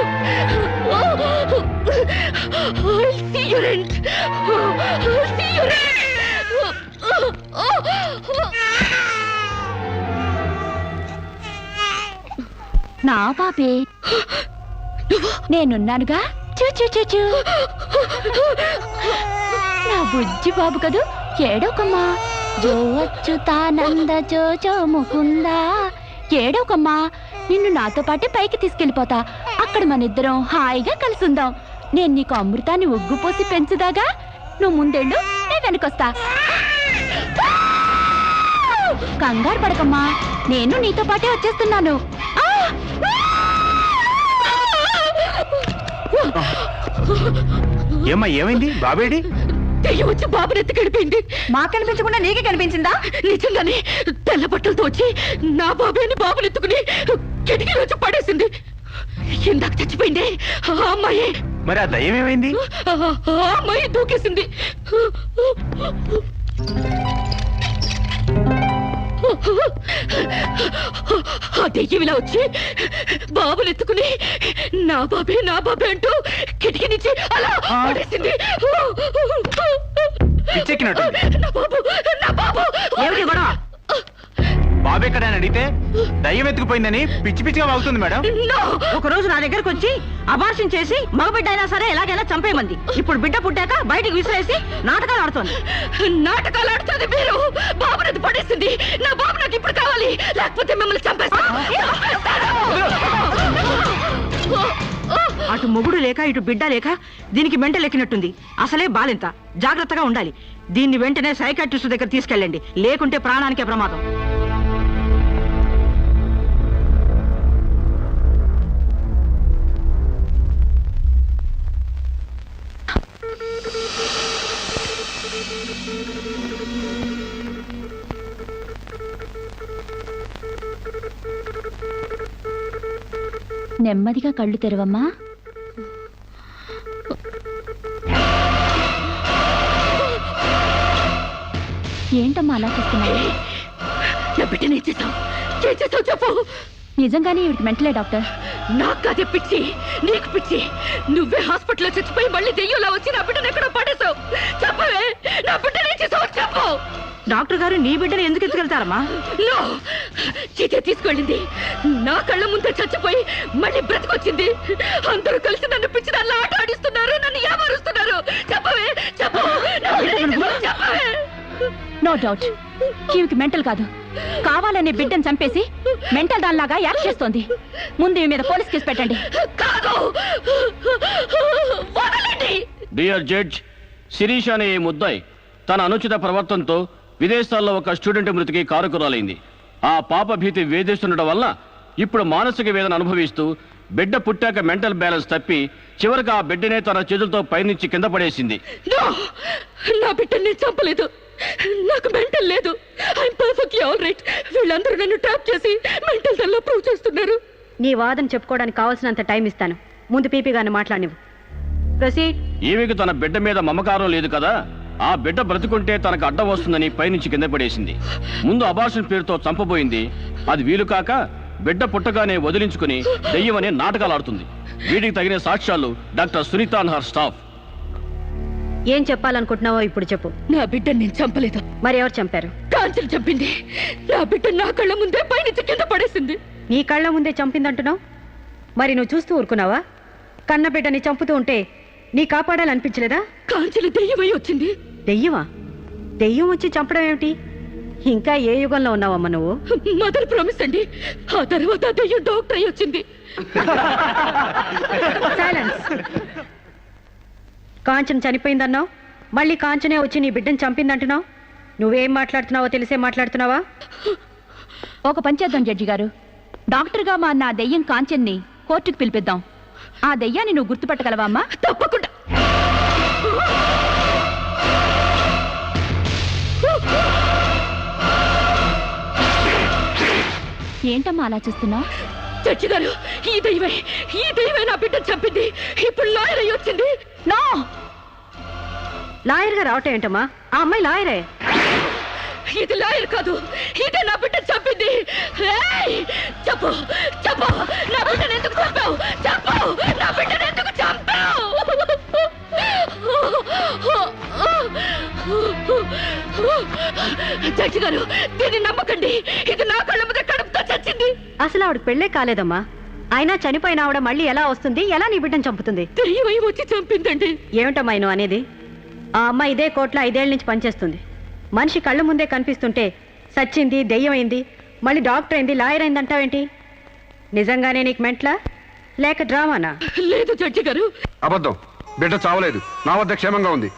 నా పాపే, నేనున్నానుగా. చూ నా బుజ్జి బాబు కదూ, ఏడోకమ్మా. జో అచ్యుతానంద జో జో ముకుందా. ఏడోకమ్మా, నిన్ను నాతో పాటే పైకి తీసుకెళ్ళిపోతా. అక్కడ మన ఇద్దరం హాయిగా కలుసుందాం. నేను నీకు అమృతాన్ని ఉగ్గుపోసి పెంచుదాగా. నువ్వు ముందెళ్ళు, నేను వెనకొస్తా. కంగారు పడకమ్మా, నేను నీతో పాటే వచ్చేస్తున్నాను. ఏమ్మా, ఏమైంది? బాబేడి? దెయ్యం వచ్చి బాబుని ఎత్తి గడిపోయింది. మాకు కనిపించకుండా నీకే కనిపించిందా? నిజంగానే తెల్ల బట్టలతో వచ్చి నా బాబేని బాబుని ఎత్తుకుని కిటికీలో వచ్చి పడేసింది. ఇందాక చచ్చిపోయింది ఆ అమ్మాయి. మరి ఆ దయ్యం ఏమైంది? ఆ అమ్మాయి దూకేసింది. ఆ దెయ్యం ఇలా వచ్చి బాబుని ఎత్తుకుని నా బాబే అంటూ కిటికీ నుంచి అలా పడేసింది. పిచ్చెక్కినట్టు. నా బాబు ఏమిటి గొడవ? బాబు ఎక్కడని అడిగితే దయ్యం ఎత్తుకుపోయిందని పిచ్చి పిచ్చిగా వాగుతుంది మేడం. ఒక రోజు నా దగ్గరకు వచ్చి అబార్షన్ చేసి మగబిడ్డ అయినా సరే ఎలాగైనా చంపేయమంది. ఇప్పుడు బిడ్డ పుట్టాక బయటికి విసిరేసి నాటకాలు ఆడుతోంది. నాటకాలు ఆడుతుంది మీరు. బాబునది పడేసింది. నా బాబు నాకు ఇప్పుడు కావాలి, లేకపోతే మిమ్మల్ని చంపేస్తాను. అటు మొగుడు లేక ఇటు బిడ్డ లేక దీనికి మెంటల్ ఎక్కినట్టుంది. అసలే బాలింత, జాగ్రత్తగా ఉండాలి. దీన్ని వెంటనే సైకాట్రిస్ట్ దగ్గర తీసుకెళ్ళండి, లేకుంటే ప్రాణానికే ప్రమాదం. నెమ్మదిగా కళ్ళు తెరవమ్మా. ఏంటమ్మా అలా చూస్తున్నావు? నా బిడ్డని ఏం చేసావు చెప్పు. నిజంగానే ఇవిడికి మెంటలే డాక్టర్. నాకు అదే పిచ్చి, నీకు పిచ్చి. నువ్వే హాస్పిటల్లో చచ్చిపోయి మళ్ళీ దెయ్యంలా వచ్చి నా బిడ్డను ఎక్కడో పడేసావు. చెప్పవే, నా బిడ్డని ఏం చేసావు చెప్పు. డాక్టర్ గారు నీ బిడ్డను ఎందుకు ఎత్తుకెళ్తారమ్మా? చీతే తీసుకెళ్ళింది. నా కళ్ళ ముందే చచ్చిపోయి మళ్ళీ బ్రతికొచ్చింది. అందరూ కలిసి నన్ను పిచ్చి దానిలో ఆట ఆడిస్తున్నారు, నన్ను ఏమారుస్తున్నారు. చెప్పవే, చెప్పు. చెప్పవే. నో డౌట్, ఈవికి మెంటల్ కాదు, కావాలనే బిడ్డను చంపేసి మెంటల్ దానిలాగా యాక్ట్ చేస్తోంది. ముందు ఈమె మీద పోలీస్ కేసు పెట్టండి. డియర్ జడ్జ్, శిరీష్ అనే ఈ ముద్దాయి తన అనుచిత ప్రవర్తనతో విదేశాల్లో ఒక స్టూడెంట్ మృతికి కారకురాలైంది. ఆ పాప భీతి వేధిస్తుండటం వల్ల ఇప్పుడు మానసిక వేదన అనుభవిస్తూ బిడ్డ పుట్టాక మెంటల్ బ్యాలెన్స్ తప్పి చివరికి ఆ బిడ్డనే తన చేతులతో పైనుంచి కింద పడేసింది. నా బిడ్డని చంపలేదు, నాకు మెంటల్ లేదు. I'm perfectly all right. వీళ్ళందరూ నన్ను ట్రాప్ చేసి మెంటల్ దానిలో ప్రూవ్ చేస్తున్నారు. నీ వాదన చెప్పుకోవడానికి కావాల్సినంత టైం ఇస్తాను. ముందు పీపీ గారిని మాట్లాడినవు. ప్రొసీడ్. ఈమెకు తన బిడ్డ మీద మమకారం లేదు కదా, ఆ బిడ్డ బ్రతుకుంటే తనకు అడ్డం వస్తుందని పైనుంచి కింద పడేసింది. ముందు అబార్షన్ పేరుతో చంపబోయింది. అది వీలు కాక బిడ్డ పుట్టగానే వదిలించుకుని దెయ్యమనే నాటకాలు ఆడుతుంది. వీటికి తగిన సాక్ష్యాలు doctor Sunitha and her staff. ఏం చెప్పాలనుకుంటున్నావో ఇప్పుడు చెప్పు. నా బిడ్డని నేను చంపలేదు. మరి ఎవరు చంపారు? కాంచెలు చంపింది. నా బిడ్డ నా కళ్ళ ముందే పైనుంచి కింద పడేసింది. నీ కళ్ళ ముందే చంపిందంటున్నావు, మరి నువ్వు చూస్తూ ఊరుకున్నావా? కన్న బిడ్డని చంపుతూ ఉంటే నీ కాపాడాలనిపించలేదా? కాంచెలు దెయ్యమై వచ్చింది. దెయ్యమా? దెయ్యం వచ్చి చంపడం ఏమిటి? ఇంకా ఏ యుగంలో ఉన్నావమ్మా నువ్వు? మదర్ ప్రామిస్ అండి. ఆ తర్వాత దెయ్యం డాక్టర్ అయి వచ్చింది. సైలెన్స్. కాంచన చనిపోయిందన్నావు, మళ్ళీ కాంచనే వచ్చి నీ బిడ్డను చంపిందంటున్నావు. నువ్వేం మాట్లాడుతున్నావో తెలిసే మాట్లాడుతున్నావా? ఒక పని చేద్దాం జడ్జి గారు, డాక్టర్గా మా నా దెయ్యం కాంచెన్ని కోర్టుకు పిలిపిద్దాం. ఆ దెయ్యాన్ని నువ్వు గుర్తుపట్టగలవా అమ్మా? తప్పకుండా. ఏంటమ్మా అలా చూస్తున్నావు? జడ్జి గారు, ఈ దెయ్యమే నా బిడ్డను చంపింది. ఇప్పుడు లాయర్ అయి వచ్చింది. నో, లాయర్గా రావటం ఏంటమ్మా? ఆ అమ్మాయి లాయరే. ఇది లాయర్ కాదు, ఇదే నా బిడ్డ చంపింది. చెప్పు చెప్పు, నా బిడ్డను ఎందుకు చంపావు? చెప్పు, నా బిడ్డను ఎందుకు చంపావు? జడ్జి గారు, దీన్ని నమ్మకండి. ఇది నా కళ్ళ మీద కడుపుతో చచ్చింది. అసలు ఆవిడ పెళ్ళే కాలేదమ్మా. అయినా చనిపోయిన ఆవిడ మళ్ళీ ఎలా వస్తుంది? ఎలా నీ బిడ్డను చంపుతుంది? దెయ్యమై వచ్చి చంపిందండి. ఏమిటమ్మా నువ్వు అనేది? ఆ అమ్మాయి ఇదే కోర్టులో 5 ఏళ్ల నుంచి పనిచేస్తుంది. మనిషి కళ్ళ ముందే కనిపిస్తుంటే సచ్చింది, దెయ్యమైంది, మళ్ళీ డాక్టర్ అయింది, లాయర్ అయింది అంటావేంటి? నిజంగానే నీకు మెంట్లా లేక డ్రామానా? లేదు జడ్జి గారు, అబద్ధం. బిడ్డ చావలేదు, నా వద్ద క్షేమంగా ఉంది.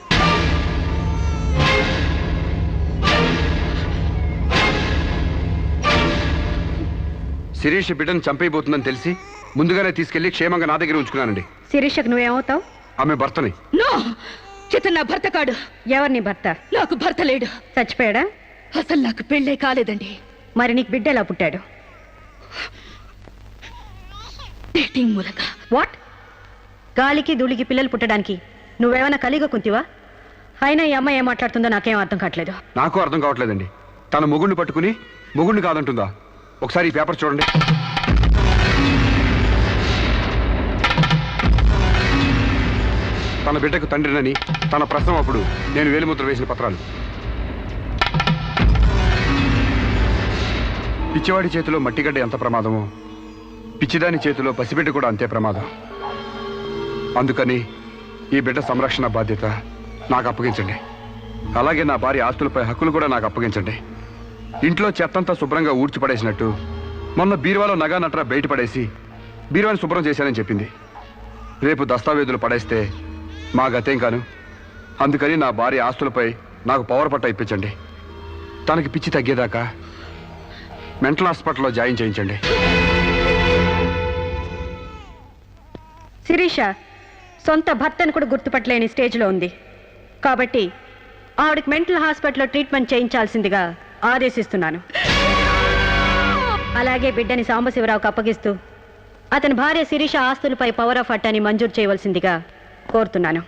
శిరీష్ బిడ్డను చంపైపోతుందని తెలిసి ముందుగానే తీసుకెళ్లి క్షేమంగా నా దగ్గర ఉంచుకున్నానండి. శిరీషకు నువ్వేమవుతావు? ఆమె భర్తని. నో, ఇతను నా భర్త కాడు. ఎవరిని భర్త? నాకు భర్త లేడు. చచ్చిపోయాడా? అసలు నాకు పెళ్ళే కాలేదండి. మరి నీకు బిడ్డ ఎలా పుట్టాడు? డేటింగ్ మూలంగా. వాట్? గాలికి ధూళికి పిల్లలు పుట్టడానికి నువ్వేమైనా కలిగ కుంతివా? అయినా ఈ అమ్మాయి ఏం మాట్లాడుతుందో నాకేం అర్థం కావట్లేదు. నాకు అర్థం కావట్లేదండి. తన మొగుడిని పట్టుకుని మొగుడిని కాదంటుందా? ఒకసారి ఈ పేపర్ చూడండి. తన బిడ్డకు తండ్రినని తన ప్రశ్న అప్పుడు నేను వేలిముద్ర వేసిన పత్రాలు. పిచ్చివాడి చేతిలో మట్టిగడ్డ ఎంత ప్రమాదమో పిచ్చిదాని చేతిలో పసిబిడ్డ కూడా అంతే ప్రమాదం. అందుకని ఈ బిడ్డ సంరక్షణ బాధ్యత నాకు అప్పగించండి. అలాగే నా భార్య ఆస్తులపై హక్కులు కూడా నాకు అప్పగించండి. ఇంట్లో చెత్తంతా శుభ్రంగా ఊడ్చిపడేసినట్టు మొన్న బీరువాలో నగా నట్రా బయట పడేసి బీరువాని శుభ్రం చేశానని చెప్పింది. రేపు దస్తావేజులు పడేస్తే మా గతేం కాను. అందుకని నా భార్య ఆస్తులపై నాకు పవర్ పట్ట ఇప్పించండి. తనకి పిచ్చి తగ్గేదాకా మెంటల్ హాస్పిటల్లో జాయిన్ చేయించండి. శిరీష సొంత భర్తను కూడా గుర్తుపట్టలేని స్టేజ్లో ఉంది. కాబట్టి ఆవిడకి మెంటల్ హాస్పిటల్లో ట్రీట్మెంట్ చేయించాల్సిందిగా ఆదేశిస్తున్నాను. అలాగే బిడ్డని సాంబశివరావుకు అప్పగిస్తూ అతని భార్య శిరీష ఆస్తులపై పవర్ ఆఫ్ అటార్నీ మంజూరు చేయవలసిందిగా కోరుతున్నాను.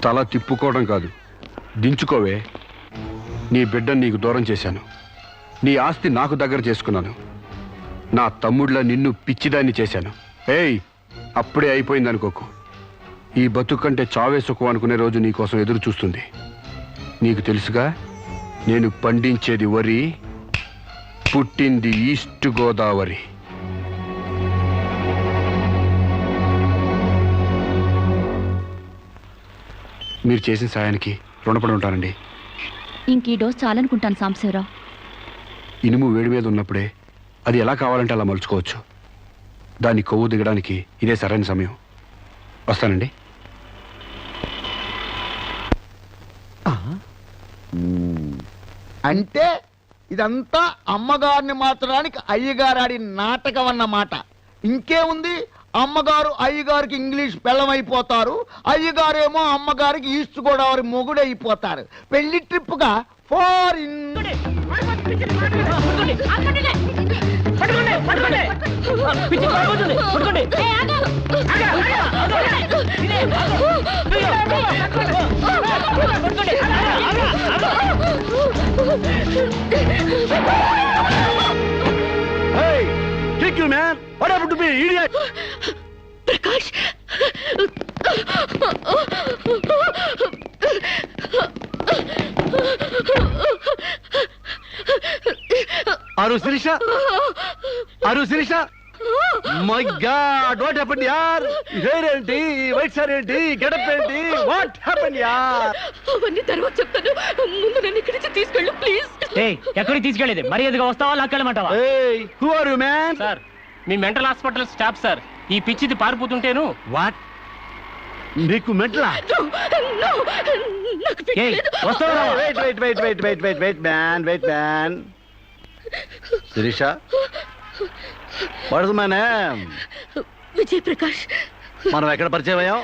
తల తిప్పుకోవడం కాదు, దించుకోవే. నీ బిడ్డను నీకు దూరం చేశాను. నీ ఆస్తి నాకు దగ్గర చేసుకున్నాను. నా తమ్ముళ్ళ నిన్ను పిచ్చిదాన్ని చేశాను. ఏయ్, అప్పుడే అయిపోయిందనుకోకు. ఈ బతుకు కంటే చావే సుఖం అనుకునే రోజు నీకోసం ఎదురు చూస్తుంది. నీకు తెలుసుగా, నేను పండించేది వరి, పుట్టింది ఈస్ట్ గోదావరి. మీరు చేసిన సాయానికి రుణపడి ఉంటానండి. ఇంక ఈ డోస్ చాలనుకుంటాను సాంబశివరావు. ఇనుము వేడి మీద ఉన్నప్పుడే అది ఎలా కావాలంటే అలా మలుచుకోవచ్చు. దాన్ని కొవ్వు దిగడానికి ఇదే సరైన సమయం. వస్తానండి. అంటే ఇదంతా అమ్మగారిని మార్చడానికి అయ్యగారు ఆడి నాటకం అన్నమాట. ఇంకేముంది, అమ్మగారు అయ్యగారికి ఇంగ్లీష్ పెళ్ళమైపోతారు, అయ్యగారేమో అమ్మగారికి ఈస్ట్ గోదావరి మొగుడైపోతారు. పెళ్లి ట్రిప్ గా foreign. Kick you, man! What happened to me, idiot? Prakash Aru Sirisha? Aru Sirisha? My God, what happened, yaar? Hair enti, white hair enti, get up enti, what happened, yaar? అవన్నీ తర్వాత చెప్తాను. ముందు నన్ను ఇక్కడి నుంచి తీసుకెళ్ళు ప్లీజ్. ఎక్కడికి తీసుకెళ్ళేది? మర్యాదగా వస్తావా లాక్కెళ్ళమంటావా? Hey, who are you, man? Sir me mental hospital staff sir. ఈ పిచ్చిది పారిపోతుంటేను. What? నీకు మెంటలా? వస్తావా? Wait, man. Sirisha? What is my name? Vijay Prakash. మనం ఎక్కడ పరిచయం అయ్యాం?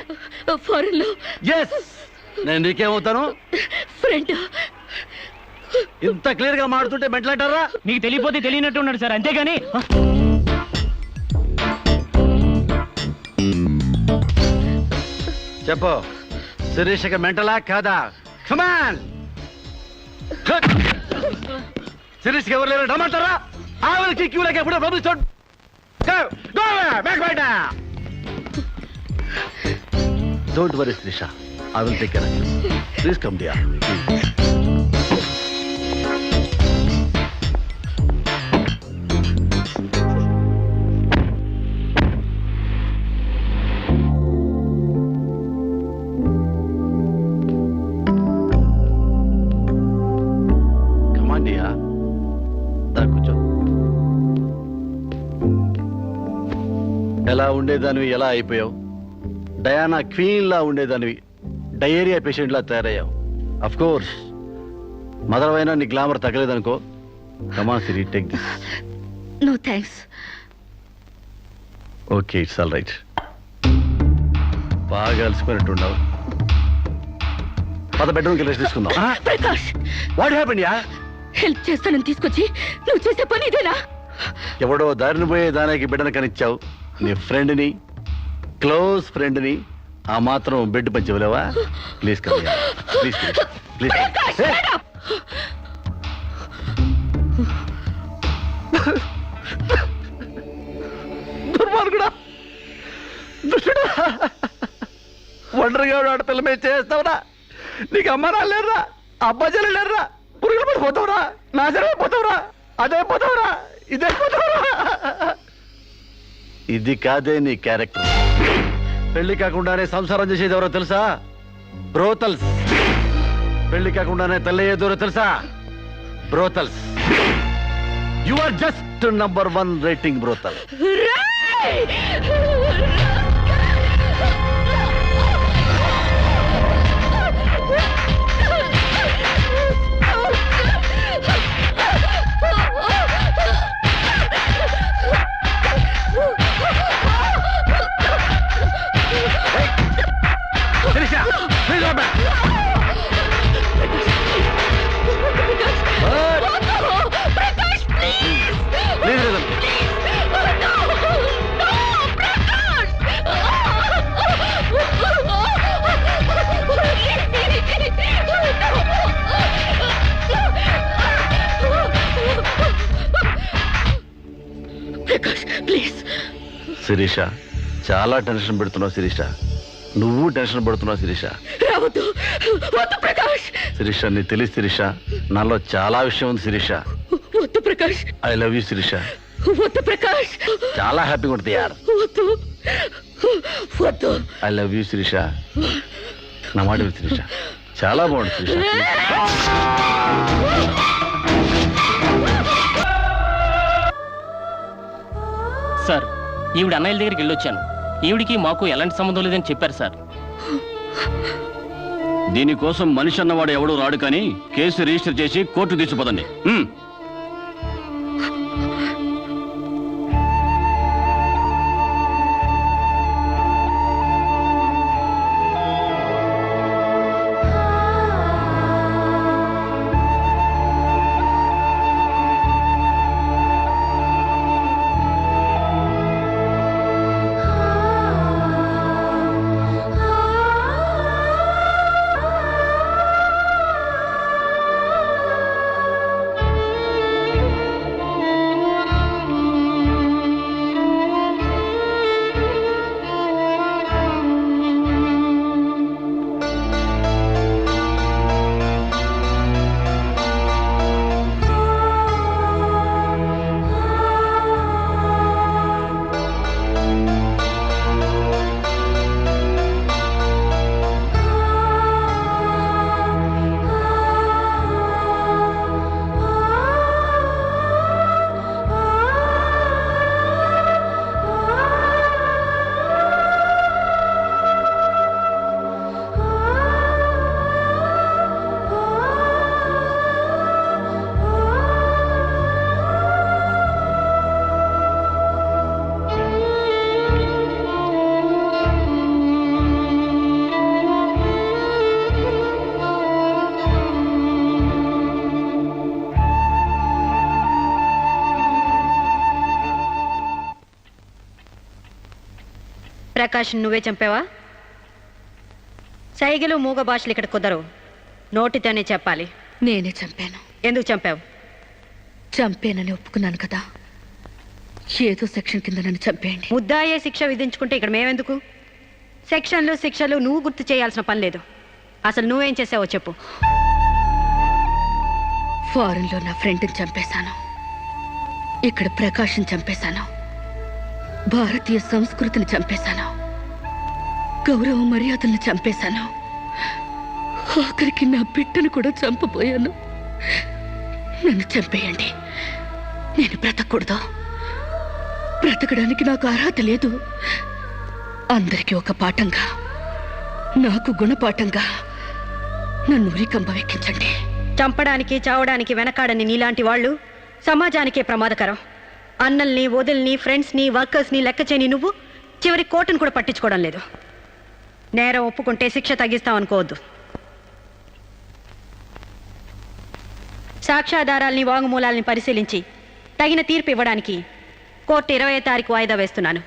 ఫారెన్ లో. ఎస్, నేను నీకేమవుతాను? ఫ్రెండ్. ఇంత క్లియర్ గా మాడుతుంటే మెంటల్ అంటారా? నీకు తెలియపోతే తెలియనట్టు ఉన్నాడు సార్, అంతేగాని. చెప్పు, శిరీషకి మెంటలా కాదా? కమాన్. శిరీష్కి ఎవరు లేరు రమ్మంటారా? I will kick you like a foot of rubble stone. Go away, back right now. Don't worry, Sirisha. I will take care of you. Please come, dear. Please. Come on, dear. దా కూర్చో. ఎలా ఉండేదానివి ఎలా అయిపోయావు? Diana queen లా ఉండేదానివి diarrhoea patient లా తయారయ్యావు. Of course mother అయినా నీ గ్లామర్ తగ్గలేదనుకో. Come on Siri, take this. No thanks. Okay, it's all right. బాగా అలసిపోయినట్టున్నావు. పద బెడ్రూమ్కి రెస్ట్ తీసుకుందాం. Prakash, what happened ya? Help చేస్తానని తీసుకొచ్చి నువ్వు చేసే పని ఇదేనా? ఎవడో దారిని పోయే దానికి బిడ్డను కనిచ్చావు. నీ ఫ్రెండ్ని, క్లోజ్ ఫ్రెండ్ని ఆ మాత్రం బెడ్ పంచి ఇవ్వలేవా? Please come, please please. దుర్మార్గుడా, దుష్టుడా, ఒంటరిగా ఆడపిల్ల మీద చేస్తావురా? నీకు అమ్మ రాలేరురా, అబ్బా చెల్లెలేరురా, పురుగులు పడిపోతావురా, నాశనమైపోతావురా, అదే పోతావురా, ఇదే పోతావురా. ఇది కాదే నీ క్యారెక్టర్. పెళ్లి కాకుండానే సంసారం చేసేది ఎవరో తెలుసా? బ్రోతల్స్. పెళ్లి కాకుండానే తల్లయ్యేదెవరో తెలుసా? Brothels. You are just number 1 rating brothel. Shirisha, చాలా టెన్షన్ పెడుతున్నావు శిరీష. నువ్వు టెన్షన్ పడుతున్నావు శిరీష. శిరీష, నీ తెలియదు శిరీష, నాలో చాలా విషయం ఉంది Shirisha. I love you Shirisha. చాలా హ్యాపీగా ఉంటుంది యార్. I love you Shirisha. నా మాట విను శిరీష, చాలా బాగుంది శిరీష. సార్, ఈవిడ అన్నయ్యల దగ్గరికి వెళ్ళొచ్చాను. ఈవిడికి మాకు ఎలాంటి సంబంధం లేదని చెప్పారు సార్. దీనికోసం మనిషి అన్నవాడు ఎవడూ రాడు, కానీ కేసు రిజిస్టర్ చేసి కోర్టు తీసుకుపోదండి. ప్రకాష్ నువ్వే చంపావా? సైగలు మూగ భాషలు ఇక్కడ కుదరవు, నోటితోనే చెప్పాలి. నేనే చంపాను. ఎందుకు చంపావు? చంపేనని ఒప్పుకున్నాను కదా, ఏదో సెక్షన్ కింద నన్ను చంపేయండి. ముద్దాయే శిక్ష విధించుకుంటే ఇక్కడ మేమెందుకు? సెక్షన్లు శిక్షలు నువ్వు గుర్తు చేయాల్సిన పని లేదు. అసలు నువ్వేం చేసావో చెప్పు. ఫారెన్లో నా ఫ్రెండ్ని చంపేశాను, ఇక్కడ ప్రకాశం చంపేశాను, భారతీయ సంస్కృతిని చంపేశాను, గౌరవ మర్యాదల్ని చంపేశాను, ఆఖరికి నా బిడ్డను కూడా చంపబోయాను. నన్ను చంపేయండి, నేను బ్రతకూడదు. బ్రతకడానికి నాకు అర్హత లేదు. అందరికీ ఒక పాఠంగా, నాకు గుణపాఠంగా నన్ను ఉరికంబ వెక్కించండి. చంపడానికి చావడానికి వెనకాడని నీలాంటి వాళ్ళు సమాజానికే ప్రమాదకరం. అన్నల్ని, వదిల్ని, ఫ్రెండ్స్ని, వర్కర్స్ని లెక్క చేయని నువ్వు చివరి కోర్టును కూడా పట్టించుకోవడం లేదు. నేరం ఒప్పుకుంటే శిక్ష తగ్గిస్తామనుకోవద్దు. సాక్ష్యాధారాల్ని, వాంగ్మూలాల్ని పరిశీలించి తగిన తీర్పు ఇవ్వడానికి కోర్టు 20వ తారీఖు వాయిదా వేస్తున్నాను.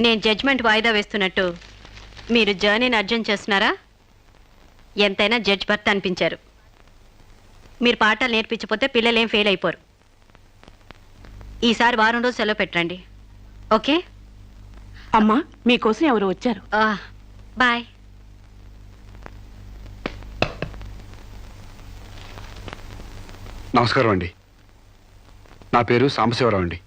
నేను జడ్జ్మెంట్ వాయిదా వేస్తున్నట్టు మీరు జర్నీని అర్జెంట్ చేస్తున్నారా? ఎంతైనా జడ్జ్ భర్త అనిపించారు. మీరు పాఠాలు నేర్పించకపోతే పిల్లలేం ఫెయిల్ అయిపోరు. ఈసారి వారం రోజు సెలవు పెట్టండి, ఓకే? అమ్మా, మీకోసం ఎవరు వచ్చారు. బాయ్. నమస్కారం అండి, నా పేరు సాంబశివరావు అండి.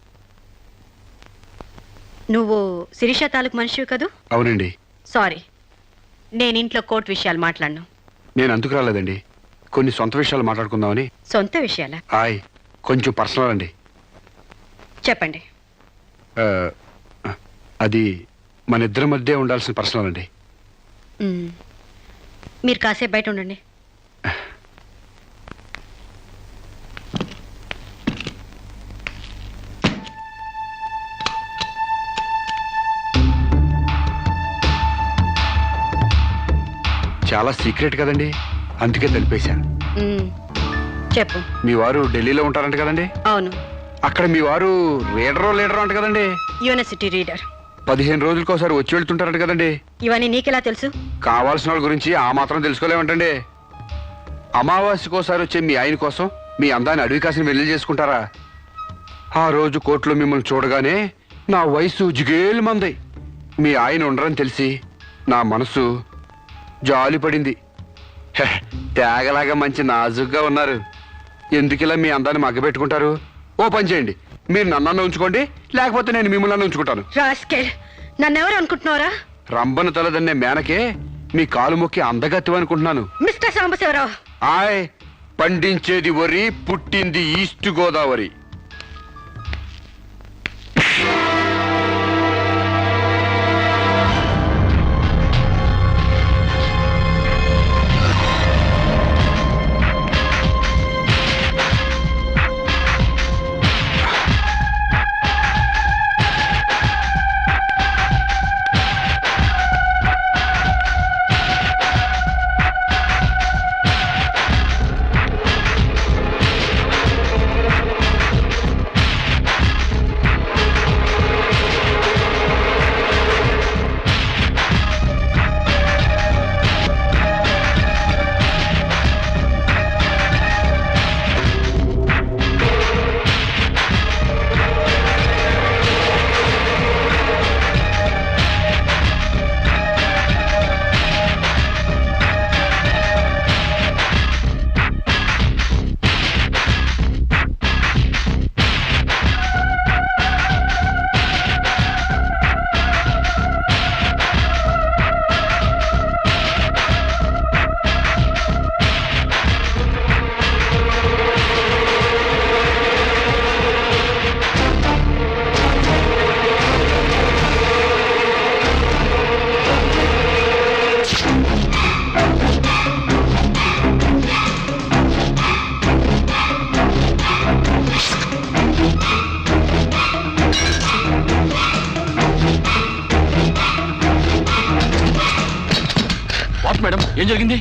నువ్వు శిరీష తాలూకు మనిషివి కదూ? అవునండి. సారీ, నేను ఇంట్లో కోర్టు విషయాలు మాట్లాడను. నేను అందుకు రాలేదండి, కొన్ని సొంత విషయాలు మాట్లాడుకుందామని. సొంత విషయాలా? హాయ్, కొంచెం పర్సనల్ అండి. చెప్పండి. అది మన ఇద్దరి మధ్య ఉండాల్సిన పర్సనల్ అండి. మీరు కాసేపు బయట ఉండండి. చాలా సీక్రెట్ కదండి, అందుకే తెలిపేశాను. చెప్పు. మీ వారు ఢిల్లీలో ఉంటారంట కదండి? అవును. అక్కడ మీ వారు లీడరో అంట కదండి? University reader. 15 రోజులకోసారి వచ్చి వెళ్తుంటారంట కదండి? ఇవన్నీ నీకెలా తెలుసు? కావాల్సిన వాళ్ళ గురించి ఆ మాత్రం తెలుసుకోలేమంటండి. అమావాస్యకోసారి వచ్చే మీ ఆయన కోసం మీ అందాన్ని అడవి కాసిన వెళ్ళి చేసుకుంటారా? ఆ రోజు కోర్టులో మిమ్మల్ని చూడగానే నా వయసు జిగేలు మంది. మీ ఆయన ఉండరని తెలిసి నా మనసు జాలి పడింది. తేగలాగా మంచి నాజుగ్గా ఉన్నారు. ఎందుకిలా మీ అందాన్ని మగ్గబెట్టుకుంటారు? ఓ పని చేయండి, మీరు నన్ను ఉంచుకోండి, లేకపోతే నేను మిమ్మల్ని ఉంచుకుంటాను. నన్నెవరు అనుకుంటున్నారా? రంబను తలదన్నే మేనకే మీ కాలు మొక్కి అందగత్తి అనుకుంటున్నాను. మిస్టర్ సాంబశివరావు, ఆయ్, పండించేది వరి, పుట్టింది ఈస్ట్ గోదావరి. మేడం, ఏం జరిగింది?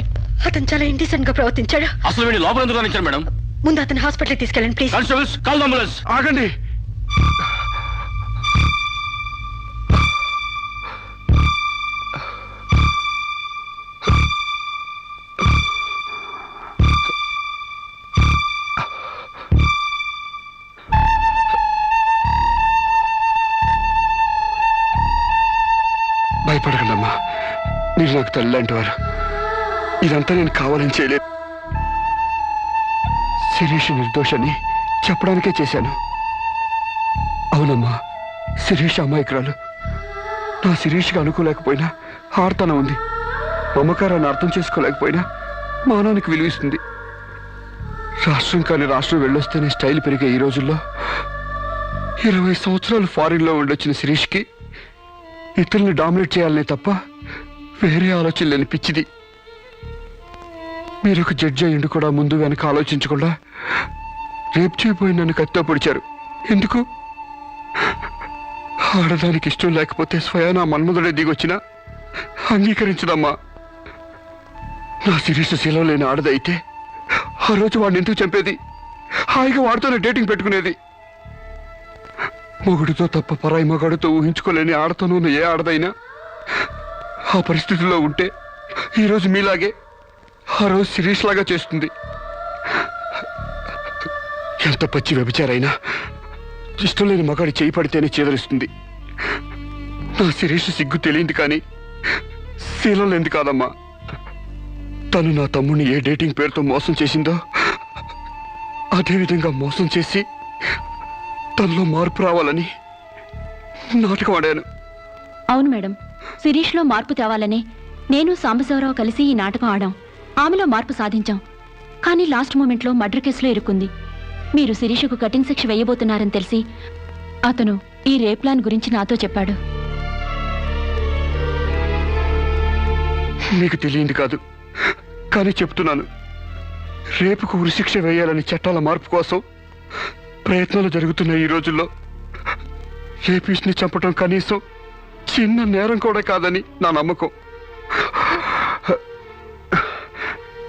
అతను చాలా ఇండిసెంట్ గా ప్రవర్తించాడు. అసలు వీడి లోపల ఎందుకు రానిచ్చారు మేడం? ముందు అతను హాస్పిటల్కి తీసుకెళ్ళండి please. Constables, call the ambulance. ఆగండి. భయపడకండమ్మా, మీరు నాకు తల్లి లాంటి వారు. ఇదంతా నేను కావాలని చేయలేదు. శిరీష్ నిర్దోషని చెప్పడానికే చేశాను. అవునమ్మా, శిరీష్ అమాయకురాలు. నా శిరీష్కి అనుకోలేకపోయినా ఆర్తన ఉంది. మమకారాన్ని అర్థం చేసుకోలేకపోయినా మానానికి విలువిస్తుంది. రాష్ట్రం కాని రాష్ట్రం వెళ్ళొస్తేనే స్టైల్ పెరిగే ఈ రోజుల్లో 20 సంవత్సరాలు ఫారిన్లో ఉండొచ్చిన శిరీష్కి ఇతరుల్ని డామినేట్ చేయాలనే తప్ప వేరే ఆలోచన లేని పిచ్చిది. మీరు ఒక జడ్జి అయ్యిండు కూడా ముందు వెనక ఆలోచించకుండా రేపు చేయబోయి నన్ను కత్తితో పొడిచారు. ఎందుకు? ఆడదానికి ఇష్టం లేకపోతే స్వయానా మన్మధుడే దిగొచ్చినా అంగీకరించదమ్మా. నా శిరీష శీలం లేని ఆడదైతే ఆ రోజు వాడిని ఎందుకు చంపేది? హాయిగా వాడితోనే డేటింగ్ పెట్టుకునేది. మొగుడితో తప్ప పరాయి మగాడితో ఊహించుకోలేని ఆడతోనూ ఏ ఆడదైనా ఆ పరిస్థితుల్లో ఉంటే ఈరోజు మీలాగే ఆ రోజు శిరీష్ లాగా చేస్తుంది. ఎంత పచ్చి వ్యభిచారైనా ఇష్టం లేని మగాడి చేయి పడితేనే చేదరిస్తుంది. నా శిరీష్ సిగ్గు తెలియంది కానీ శీలం లేనిది కాదమ్మా. తను నా తమ్ముడిని ఏ డేటింగ్ పేరుతో మోసం చేసిందో అదేవిధంగా మోసం చేసి తనలో మార్పు రావాలని నాటకం ఆడాను. అవును మేడం, శిరీష్లో మార్పు తేవాలని నేను సాంబశివరావు కలిసి ఈ నాటకం ఆడాం. ఆమెలో మార్పు సాధించాం. కానీ లాస్ట్ మూమెంట్లో మర్డర్ కేసులో ఇరుక్కుంది. మీరు శిరీషకు కఠిన శిక్ష వేయబోతున్నారని తెలిసి అతను ఈ రేప్ ప్లాన్ గురించి నాతో చెప్పాడు. మీకు తెలియంది కాదు కానీ చెప్తున్నాను. రేపుకు ఉరిశిక్ష వేయాలని చట్టాల మార్పు కోసం ప్రయత్నాలు జరుగుతున్న ఈ రోజుల్లో రేపిస్ట్ని చంపటం కనీసం చిన్న నేరం కూడా కాదని నా నమ్మకం.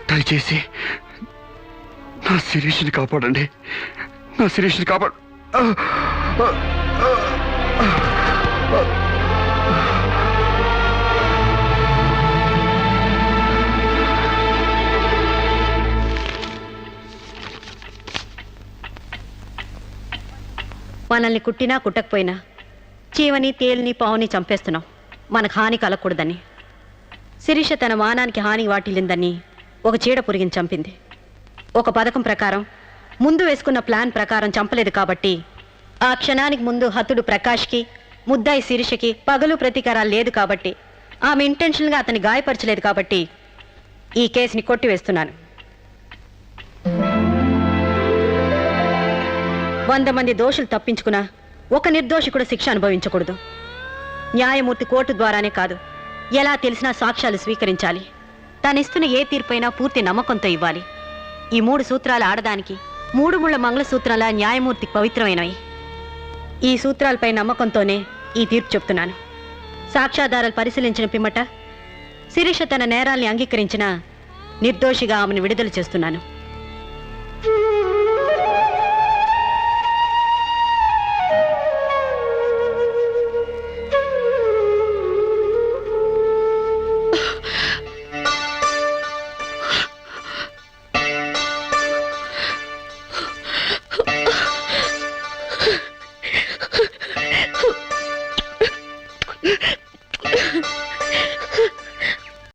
దయచేసి నా శిరీష్ని కాపాడండి. నా శిరీష్ని కాపాడు. మనల్ని కుట్టినా కుట్టకపోయినా చీవని తేలిని పావుని చంపేస్తున్నాం మనకు హాని కలగకూడదని. శిరీష తన మానానికి హాని వాటిల్లిందని ఒక చీడ పురిగిని చంపింది. ఒక పథకం ప్రకారం ముందు వేసుకున్న ప్లాన్ ప్రకారం చంపలేదు కాబట్టి ఆ క్షణానికి ముందు హతుడు ప్రకాష్కి ముద్దాయి శిరీషకి పగలు ప్రతీకారాలు లేదు కాబట్టి ఆమె ఇంటెన్షన్గా అతన్ని గాయపరచలేదు కాబట్టి ఈ కేసుని కొట్టివేస్తున్నాను. 100 మంది దోషులు తప్పించుకున్నా ఒక నిర్దోషి కూడా శిక్ష అనుభవించకూడదు. న్యాయమూర్తి కోర్టు ద్వారానే కాదు, ఎలా తెలిసినా సాక్ష్యాలు స్వీకరించాలి. తనిస్తున్న ఏ తీర్పైనా పూర్తి నమ్మకంతో ఇవ్వాలి. ఈ 3 సూత్రాలు ఆడదానికి 3 ముళ్ళ మంగళసూత్రాల న్యాయమూర్తికి పవిత్రమైనవి. ఈ సూత్రాలపై నమ్మకంతోనే ఈ తీర్పు చెప్తున్నాను. సాక్ష్యాధారాలు పరిశీలించిన పిమ్మట శిరీష తన నేరాల్ని అంగీకరించిన నిర్దోషిగా ఆమెను విడుదల చేస్తున్నాను.